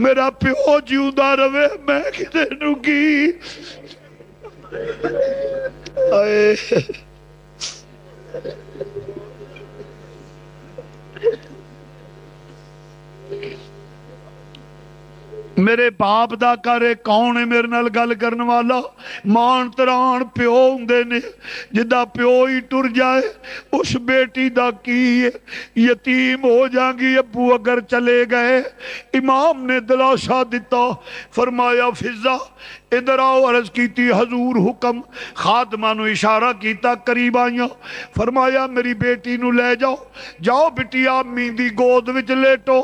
میرا پیو جیوندہ روے، میں کدے نو کی میرے باپ دا کرے کون ہے میرے نال گل کرنے والا؟ مان تران پیو ہوندے نے، جدا پیو ہی ٹر جائے اس بیٹی دا کی یتیم ہو جائیں گی۔ ابو اگر چلے گئے، امام نے دلاسا دیتا، فرمایا فضا ادھر آؤ۔ عرض کیتی حضور حکم، خادمہ نو اشارہ کیتا، قریب آئیاں، فرمایا میری بیٹی نو لے جاؤ، جاؤ بٹیا امی دی گود وچ لیٹو،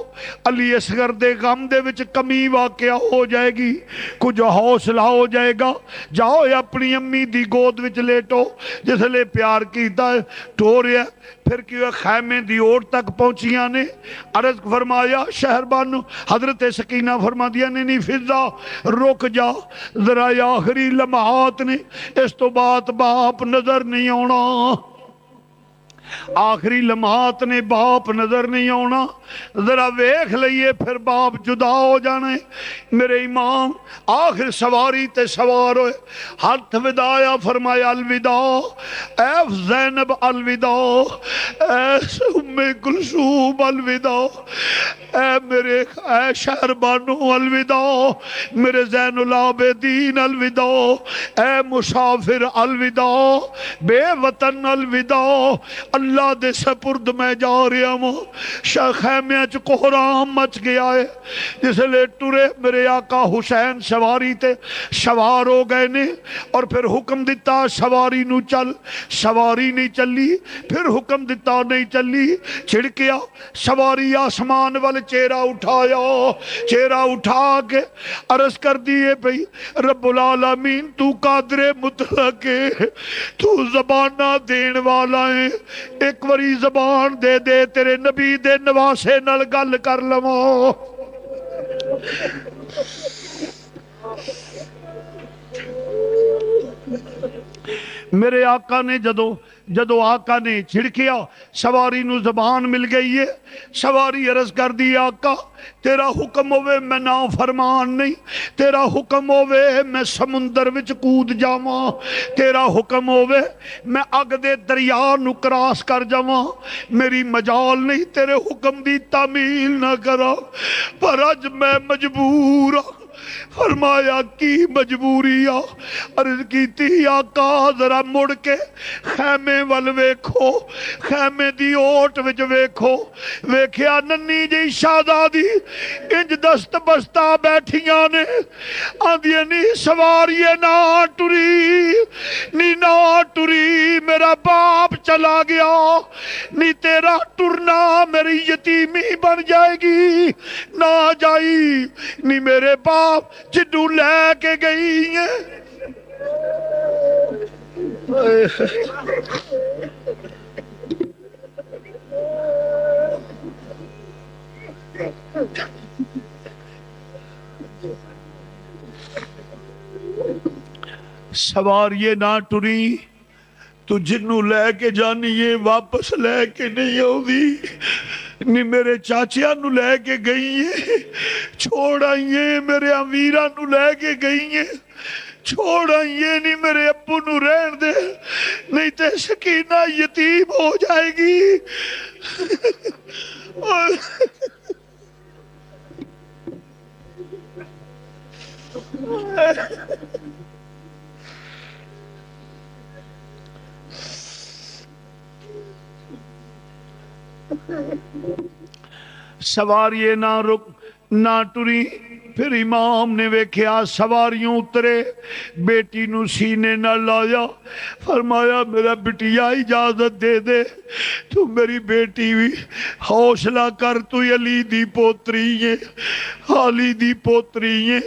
علی اصغر دے غم دے وچ کمی واقعہ ہو جائے گی، کچھ حوصلہ ہو جائے گا، جاؤ اپنی امی دی گود وچ لیٹو۔ جس لے پیار کیتا ہے ٹوریا، پھر کیوں خیمے دی اوٹ تک پہنچیاں نے۔ عرض فرمایا شہر بانو، حضرت سکینہ فرما دیا نہیں فضا رک جا ذرا، آخری لمحات نے، اس تو بات باپ نظر نہیں آنا، آخری لمحات نے باپ نظر نہیں آنا، ذرا ویکھ لئیے پھر باپ جدا ہو جانے۔ میرے امام آخر سواری تے سوار ہوئے، ہاتھ ودایا، فرمایا الوداع اے زینب، الوداع اے ام کلثوم، الوداع اے میرے اے شہر بانو، الوداع میرے زین العابدین، الوداع اے مسافر، الوداع بے وطن، الوداع اللہ دے سپرد میں جا رہا ہوں۔ خیمے چ کوہرام مچ گیا ہے، جس لے ٹرے میرے آقا حسین سواری تے سوار ہو گئے نے، اور پھر حکم دیتا سواری نو چل، سواری نہیں چلی، پھر حکم دیتا نہیں چلی، چھڑکیا سواری آسمان والے چہرہ اٹھایا، چہرہ اٹھا کے عرض کر دیے بھئی رب العالمین تو قادر مطلق ہے، تو زبانہ دین والا ہے، ایک وری زبان دے دے تیرے نبی دے نواسے نال گل کر لواں۔ میرے آقا نے جدو آقا نے چھڑکیا سواری نو زبان مل گئی ہے. سواری عرض کر دی آقا تیرا حکم ہوئے میں نا فرمان نہیں, تیرا حکم ہوئے میں سمندر وچ کود جاواں, تیرا حکم ہوئے میں اگ دے دریا نو کراس کر جاواں, میری مجال نہیں تیرے حکم دی تعمیل نہ کرا, پر اج میں مجبور ہوں. فرمایا کی مجبوری آ؟ عرض کی تھی آقا ذرا مڑ کے خیمے وال ویکھو, خیمے دی اوٹ وچ ویکھو, ویکھیا ننی جی شہزادی انج دست بستہ بیٹھیاں نے, آندیاں نی سواریے نہ ٹری, نی نہ ٹری میرا باپ چلا گیا, نی تیرا ٹرنا میری یتیمی بن جائے گی, نہ جائی نی میرے باپ جدو لے کے گئی ہیں. سواریے نہ ٹری تو جنوں لے کے جانیے واپس لے کے نہیں آؤں, نی میرے چاچیاں نو لے کے گئی ہیں, چھوڑ آئیے میرے امیراں نو لے کے گئی ہیں, چھوڑ آئیے نہیں میرے ابو نو رہن دے, نہیں تے سکینہ یتیم ہو جائے گی. سواریے نہ رک نہ ٹری. پھر امام نے ویکھیا سواریوں اترے, بیٹی نو سینے نہ لایا, فرمایا میرا بٹیا اجازت دے دے, تو میری بیٹی بھی حوصلہ کر, تو علی دی پوتری ہے, علی دی پوتری ہے.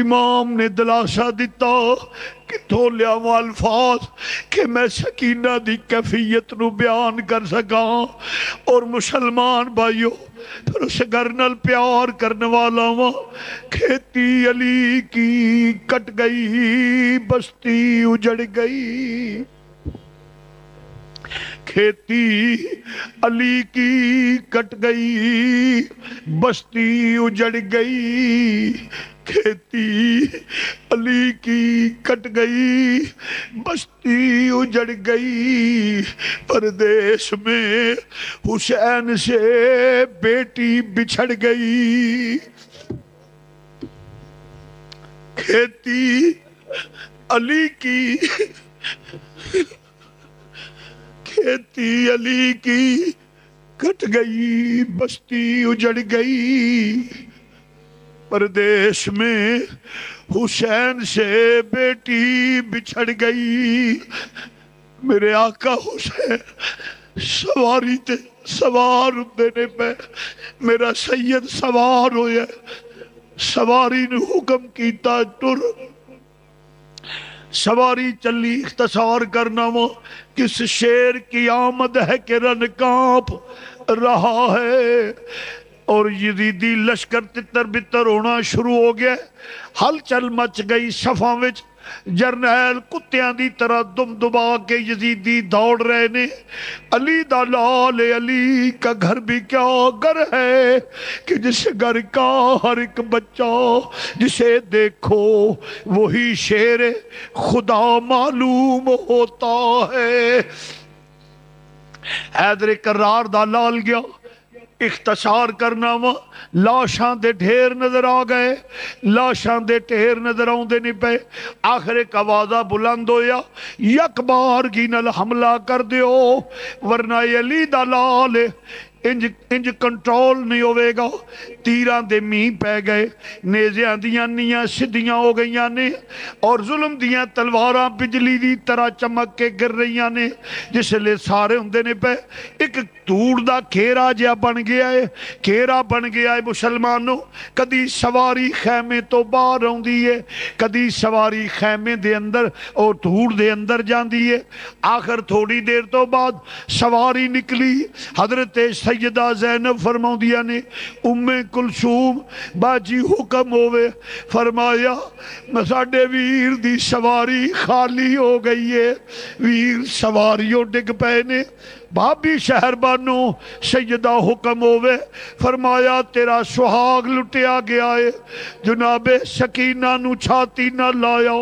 امام نے دلاسا دیتا کتھوں لیاواں الفاظ کہ میں سکینہ دی کیفیت نو بیان کر سکاں. اور مسلمان بھائیو پھر اس گھر نال پیار کرنے والا ہوں. کھیتی علی کی کٹ گئی بستی اجڑ گئی, کھیتی علی کی کٹ گئی بستی اجڑ گئی, کھیتی علی کی کٹ گئی بستی اجڑ گئی. پردیس میں حسین سے بیٹی بچھڑ گئی, کھیتی علی کی کھیتی علی کی کٹ گئی بستی اجڑ گئی. پردیس میں حسین سے بیٹی بچھڑ گئی. میرے آقا حسین سواری تے سوار دینے پہ میرا سید سوار ہویا, سواری نے حکم کیتا ٹر. سواری چلی, اختصار کرنا وہ کس شیر کی آمد ہے کہ رن کانپ رہا ہے, اور یزیدی لشکر تتر بتر ہونا شروع ہو گیا. ہلچل مچ گئی صفاں وچ, جرنیل کتیاں دی طرح دم دبا کے یزیدی دوڑ رہے نے. علی دا لال علی کا گھر بھی کیا گھر ہے کہ جس گھر کا ہر ایک بچہ جسے دیکھو وہی شیر خدا معلوم ہوتا ہے. حیدر کرار دا لال گیا. اختصار کرنا وا لاشاں دے ڈھیر نظر آ گئے, لاشاں دے ڈھیر نظر آؤندے نہیں پے. آخر ایک آوازہ بلند ہویا یک بار کی نل حملہ کر دیو ورنہ علی دا لال انج کنٹرول نہیں ہوئے گا. تیران دے می پہ گئے, نیزیاں دیاں نیاں سدھیاں ہو گئیاں نے, اور ظلم دیاں تلواراں بجلی دی طرح چمک کے گر رہیاں نے. جس لئے سارے ہوندے نے پہ ایک دور دا کھیرا جیا بن گیا ہے, کھیرا بن گیا ہے مسلمانوں. کدی سواری خیمے تو باہر ہوندی ہے, کدی سواری خیمے دے اندر اور دور دے اندر جاندی ہے. آخر تھوڑی دیر تو بعد سواری نکلی, حضرت سیدہ زینب فرماؤندیاں نے ام کلثوم باجی حکم ہوئے فرمایا ساڈے ویر دی سواری خالی ہو گئی ہے ویر سواریوں ڈگ پے نے بھابی شہر بانو سیدہ حکم ہوئے فرمایا تیرا سہاگ لٹیا گیا ہے جناب سکینہ نو چھاتی نہ لایا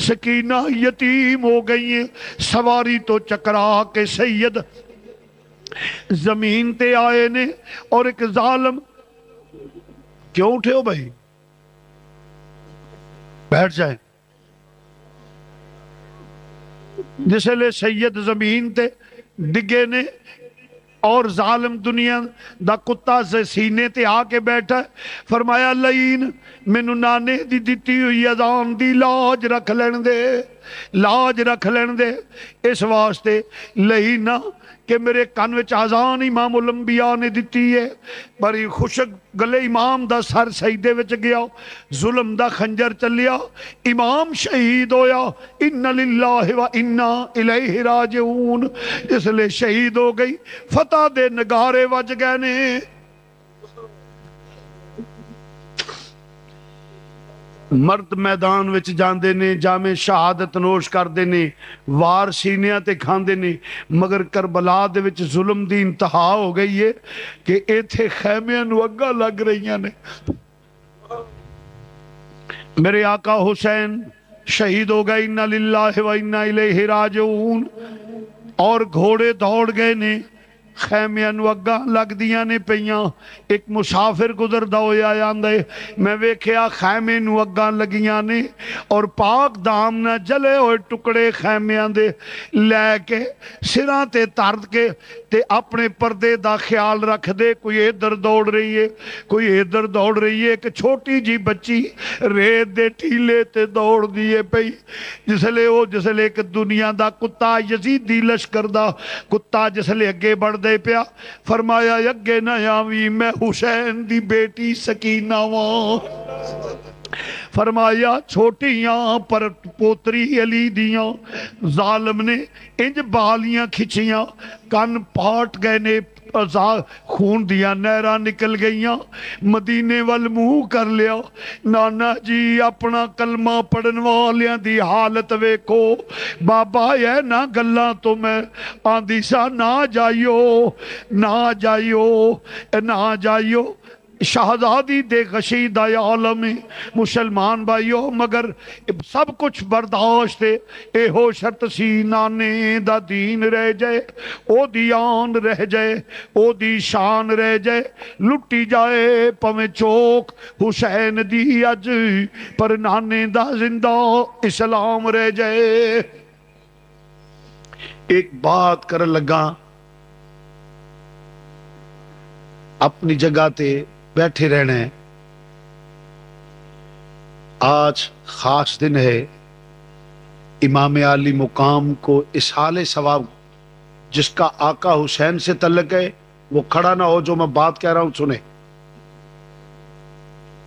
سکینہ یتیم ہو گئی ہیں سواری تو چکرا کے سید زمین تے آئے نے اور ایک ظالم کیوں اٹھے ہو بھائی بیٹھ جائیں جس لئے سید زمین تے ڈگے نے اور ظالم دنیا دا کتا سے سینے تے آ کے بیٹھا فرمایا لئین مینو نانے دی دیتی ہوئی اذان دی لاج رکھ لین دے لاج رکھ لین دے اس واسطے لئینا کہ میرے کان وچ اذان امام الانبیاء نے دیتی ہے بڑی خوشک گلے امام دا سر سجدے وچ گیا ظلم دا خنجر چلیا امام شہید ہویا ان للہ و انا الیہ راجعون اس لئے شہید ہو گئی فتح دے نگارے وج گئے نے مرد میدان وچ جاندے نے جامع شہادت نوش کردے نے وار سینیاں تے کھاندے نے مگر کربلا دے وچ ظلم دی انتہا ہو گئی ہے کہ ایتھے خیمیاں نو اگا لگ رہیاں نے میرے آقا حسین شہید ہو گئے انا للہ و انا الیہ راجعون اور گھوڑے دوڑ گئے نے خیمیاں نو اگاں لگ دیاں نے پیاں ایک مسافر گزردہ ہویا آندے میں ویکھیا خیمے نو اگاں لگیاں نے اور پاک دام نہ جلے ہوئے ٹکڑے خیمیاں دے لے کے سراں تے ترد کے تے اپنے پردے دا خیال رکھ دے کوئی ادھر دوڑ رہی ہے کوئی ادھر دوڑ رہی ہے ایک چھوٹی جی بچی ریت دے ٹھیلے تے دوڑ دیے پئی جس لئے ایک دنیا دا کتا یزیدی لشکر دا کتا جس لئے اگے بڑھ دے پیا فرمایا یگے نیاوی میں حسین دی بیٹی سکینہ وہاں فرمایا چھوٹیاں پر پوتری علی دیاں ظالم نے انج بالیاں کھچیاں کن پاٹ گئے نے خون دیا نہرہ نکل گئیاں مدینے وال منہ کر لیا نانا جی اپنا کلمہ پڑھن والیاں دی حالت ویکھو بابا یہ نہ گلاں تو میں آندھی سا نہ جائیو شہزادی دے غشید عالم مسلمان بھائیو مگر سب کچھ برداشت اے ہو شرط سی نانے دا دین رہ جائے او دی آن رہ جائے او دی شان رہ جائے لٹی جائے پویں چوک حسین دی اج پر نانے دا زندہ اسلام رہ جائے ایک بات کر لگا اپنی جگہ تے بیٹھے رہنا ہے آج خاص دن ہے امام عالی مقام کو اصحال ثواب جس کا آقا حسین سے تعلق ہے وہ کھڑا نہ ہو جو میں بات کہہ رہا ہوں سنیں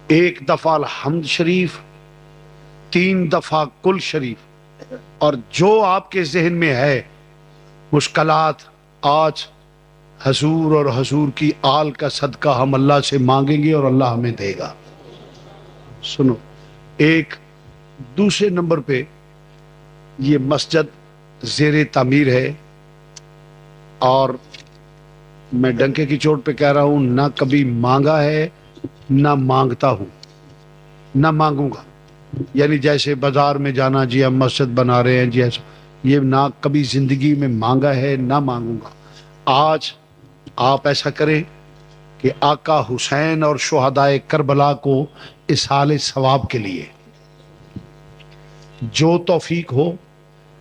ایک دفعہ الحمد شریف 3 دفعہ کل شریف اور جو آپ کے ذہن میں ہے مشکلات آج حضور اور حضور کی آل کا صدقہ ہم اللہ سے مانگیں گے اور اللہ ہمیں دے گا سنو ایک دوسرے نمبر پہ یہ مسجد زیر تعمیر ہے اور میں ڈنکے کی چوٹ پہ کہہ رہا ہوں نہ کبھی مانگا ہے نہ مانگتا ہوں نہ مانگوں گا یعنی جیسے بازار میں جانا جی ہم مسجد بنا رہے ہیں جی ایسا یہ نہ کبھی زندگی میں مانگا ہے نہ مانگوں گا آج آپ ایسا کریں کہ آقا حسین اور شہدائے کربلا کو اصحال ثواب کے لیے جو توفیق ہو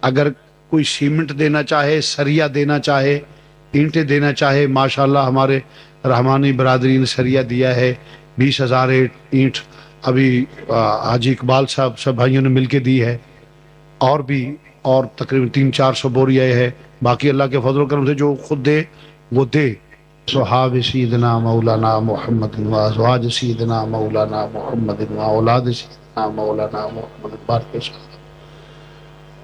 اگر کوئی سیمنٹ دینا چاہے سریا دینا چاہے اینٹیں دینا چاہے ماشاءاللہ ہمارے رحمانی برادری نے سریا دیا ہے 20,000 اینٹ ابھی حاجی اقبال صاحب سب بھائیوں نے مل کے دی ہے اور بھی اور تقریباً 300-400 بوری آئے ہے باقی اللہ کے فضل و کرم سے جو خود دے وہ دے صحاب سیدنا مولانا محمد و ازواج سیدنا مولانا محمد و اولاد سیدنا مولانا محمد بارک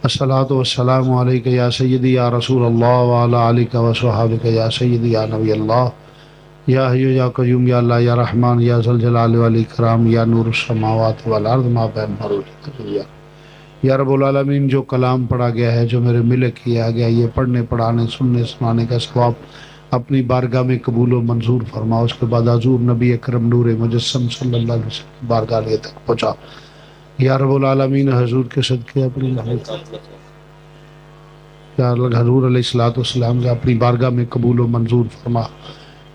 الصلاۃ والسلام علیک یا سیدی یا رسول اللہ وعلی آلک و صحابک یا سیدی یا نبی اللہ یا حی یا قیوم یا اللہ یا رحمان یا ذوالجلال والاکرام یا نور السماوات والارض ما بین مروج یا رب العالمین، جو کلام پڑھا گیا ہے، جو میرے ملک کیا گیا، یہ پڑھنے پڑھانے سننے سنانے کا ثواب اپنی بارگاہ میں قبول و منظور فرما۔ اس کے بعد حضور نبی اکرم نور مجسم صلی اللہ علیہ وسلم کی بارگاہ لے تک پہنچا۔ یا رب العالمین، حضور کے صدقے اپنی یا اللہ حضور علیہ السلام کے اپنی بارگاہ میں قبول و منظور فرما۔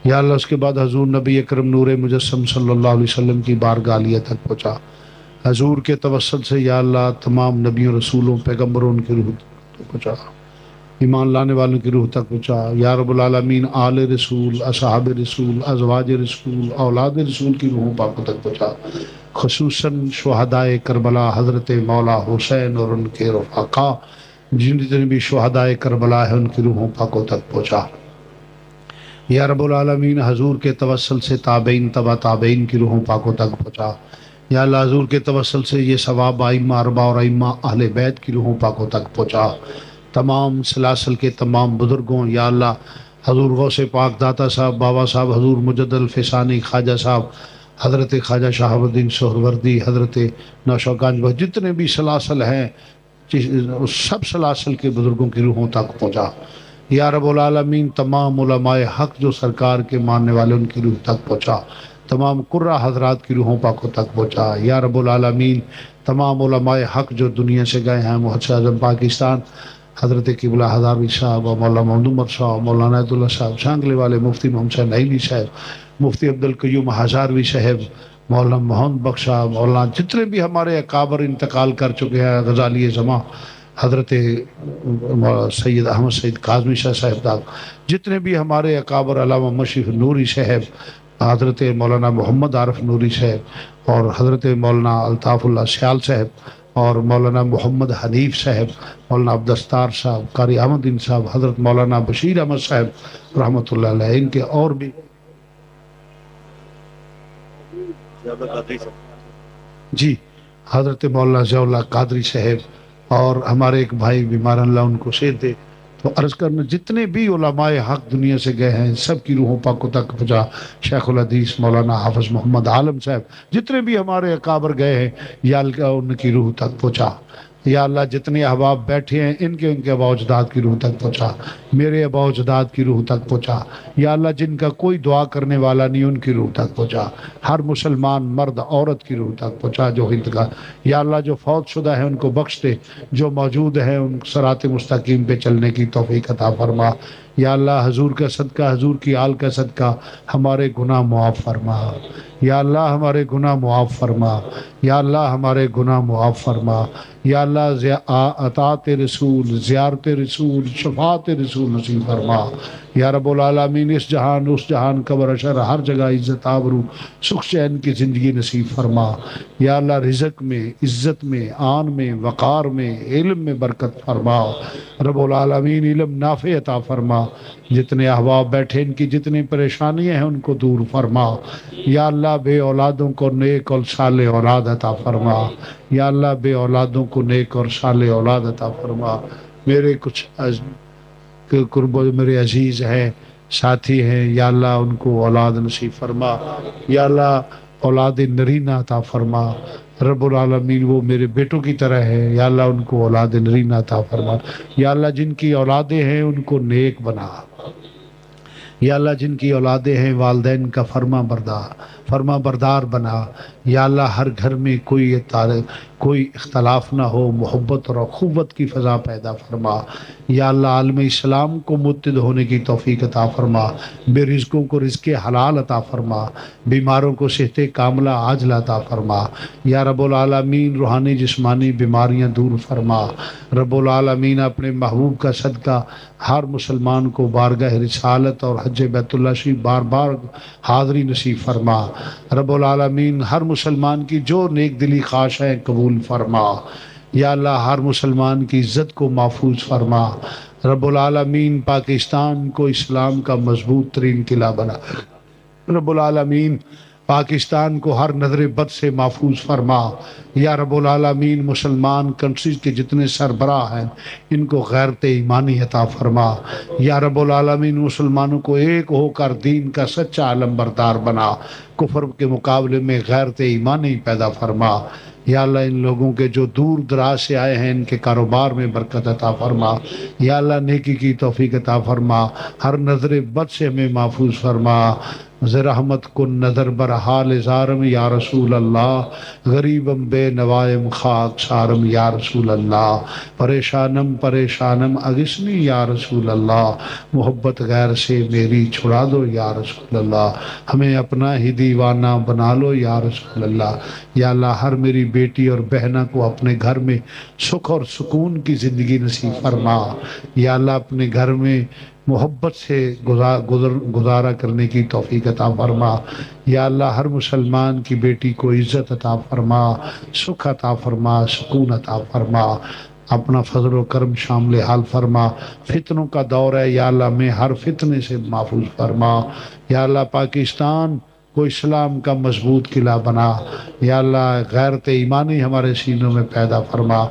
یا اللہ اس کے بعد حضور نبی اکرم نور مجسم صلی اللہ علیہ وسلم کی بارگاہ عالیہ تک پہنچا۔ حضور کے توسل سے یا اللہ تمام نبیوں رسولوں پیغمبروں کی روح تک پہنچا، ایمان لانے والوں کی روح تک پہنچا۔ یا رب العالمین، آل رسول، اصحاب رسول، ازواج رسول، اولاد رسول کی روحوں پاکوں تک پہنچا، خصوصاً شہدائے کربلا حضرت مولا حسین اور ان کے رفقا، جتنے بھی شہدائے کربلا ہیں ان کی روحوں پاکوں تک پہنچا۔ یا رب العالمین، حضور کے توسل سے تابعین تبع تابعین کی روحوں پاکوں تک پہنچا۔ یا اللہ حضور کے توسل سے یہ ثواب ائمہ اربعہ اور ائمہ اہل بیت کی روحوں پاکوں تک پہنچا۔ تمام سلاسل کے تمام بزرگوں، یا اللہ حضور غوث پاک داتا صاحب، بابا صاحب حضور مجد الفسانی خواجہ صاحب، حضرت خواجہ شہاب الدین سہروردی، حضرت نوشاگنج، جتنے بھی سلاسل ہیں اس سب سلاسل کے بزرگوں کی روحوں تک پہنچا۔ یا رب العالمین، تمام علماء حق جو سرکار کے ماننے والے ان کی روح تک پہنچا، تمام قرہ حضرات کی روحوں پاکوں تک پہنچا۔ یا رب العالمین، تمام علماء حق جو دنیا سے گئے ہیں، محدث اعظم پاکستان حضرت قبلہ ہزاروی صاحب، مولانا محمد عمر صاحب، مولانا عید اللہ صاحب شانگلے والے، مفتی محمد حسین نعیمی صاحب، مفتی عبدالقیوم ہزاروی صاحب، مولانا محمد بخش صاحب، مولانا جتنے بھی ہمارے اکابر انتقال کر چکے ہیں، غزالی زماں حضرت سید احمد سید کاظمی شاہ صاحب، جتنے بھی ہمارے اکابر، علامہ مشرف نوری صاحب، حضرت مولانا محمد عارف نوری صاحب، اور حضرت مولانا الطاف اللہ سیال صاحب، اور مولانا محمد حنیف صاحب، مولانا عبدالستار صاحب، قاری احمد دین صاحب، حضرت مولانا بشیر احمد صاحب رحمۃ اللہ علیہ، ان کے اور بھی جی حضرت مولانا ضیاء اللہ قادری صاحب، اور ہمارے ایک بھائی بیمار اللہ ان کو شیر دے، تو عرض کرنا جتنے بھی علماء حق دنیا سے گئے ہیں سب کی روحوں پاکوں تک پہنچا۔ شیخ الحدیث مولانا حافظ محمد عالم صاحب، جتنے بھی ہمارے اکابر گئے ہیں یا اللہ ان کی روح تک پہنچا۔ یا اللہ جتنے احباب بیٹھے ہیں ان کے آباء و اجداد کی روح تک پہنچا، میرے آباء و اجداد کی روح تک پہنچا۔ یا اللہ جن کا کوئی دعا کرنے والا نہیں ان کی روح تک پہنچا، ہر مسلمان مرد عورت کی روح تک پہنچا جو انتقال۔ یا اللہ جو فوت شدہ ہیں ان کو بخش دے، جو موجود ہیں ان صراط مستقیم پہ چلنے کی توفیق عطا فرما۔ یا اللہ حضور کا صدقہ، حضور کی آل کا صدقہ ہمارے گناہ معاف فرما۔ یا اللہ ہمارے گناہ معاف فرما۔ یا اللہ ہمارے گناہ معاف فرما۔ یا اللہ اطاعت رسول، زیارت رسول، شفاعت رسول نصیب فرما۔ یا رب العالمین، اس جہان اس جہان قبر اشر ہر جگہ عزت آبرو سکھ چین کی زندگی نصیب فرما۔ یا اللہ رزق میں، عزت میں، آن میں، وقار میں، علم میں برکت فرما۔ رب العالمین علم نافع عطا فرما۔ جتنے احباب بیٹھے ان کی جتنی پریشانیاں ہیں ان کو دور فرما۔ یا اللہ بے اولادوں کو نیک اور صالح اولاد عطا فرما۔ یا اللہ بے اولادوں کو نیک اور صالح اولاد عطا فرما۔ میرے کچھ قرب میرے عزیز ہیں، ساتھی ہیں، یا اللہ ان کو اولاد نصیب فرما۔ یا اللہ اولاد نرینہ عطا فرما۔ رب العالمین وہ میرے بیٹوں کی طرح ہے، یا اللہ ان کو اولاد نرینہ عطا فرما۔ یا اللہ جن کی اولادیں ہیں ان کو نیک بنا۔ یا اللہ جن کی اولادیں ہیں والدین کا فرما بردار بنا۔ یا اللہ ہر گھر میں کوئی اختلاف نہ ہو، محبت اور اخوت کی فضا پیدا فرما۔ یا اللہ عالم اسلام کو متحد ہونے کی توفیق عطا فرما۔ بے رزقوں کو رزق حلال عطا فرما، بیماروں کو صحت کاملہ عاجلہ عطا فرما۔ یا رب العالمین روحانی جسمانی بیماریاں دور فرما۔ رب العالمین اپنے محبوب کا صدقہ ہر مسلمان کو بارگاہ رسالت اور حج بیت اللہ شریف بار بار حاضری نصیب فرما۔ رب العالمین ہر مسلمان کی جو نیک دلی خواہش ہے قبول فرما۔ یا اللہ ہر مسلمان کی عزت کو محفوظ فرما۔ رب العالمین پاکستان کو اسلام کا مضبوط ترین قلعہ بنا۔ رب العالمین پاکستان کو ہر نظر بد سے محفوظ فرما یا رب العالمین۔ مسلمان کنٹریز کے جتنے سربراہ ہیں ان کو غیرت ایمانی عطا فرما یا رب العالمین۔ مسلمانوں کو ایک ہو کر دین کا سچا علم بردار بنا، کفر کے مقابلے میں غیرت ایمانی پیدا فرما یا اللہ۔ ان لوگوں کے جو دور دراز سے آئے ہیں ان کے کاروبار میں برکت عطا فرما یا اللہ، نیکی کی توفیق عطا فرما، ہر نظر بد سے ہمیں محفوظ فرما۔ رحمت کن نظر بر حال زارم یا رسول اللہ، غریبم بے نوائم خاک سارم یا رسول اللہ، پریشانم پریشانم اغثنی یا رسول اللہ، محبت غیر سے میری چھڑا دو یا رسول اللہ، ہمیں اپنا ہی دیوانہ بنا لو یا رسول اللہ۔ یا اللہ، ہر میری بیٹی اور بہنہ کو اپنے گھر میں سکھ اور سکون کی زندگی نصیب فرما یا اللہ، اپنے گھر میں محبت سے گزارا کرنے کی توفیق عطا فرما یا اللہ۔ ہر مسلمان کی بیٹی کو عزت عطا فرما، سکھ عطا فرما، سکون عطا فرما، اپنا فضل و کرم شامل حال فرما۔ فتنوں کا دور ہے یا اللہ، میں ہر فتنے سے محفوظ فرما یا اللہ۔ پاکستان کو اسلام کا مضبوط قلعہ بنا یا اللہ، غیرت ایمانی ہمارے سینوں میں پیدا فرما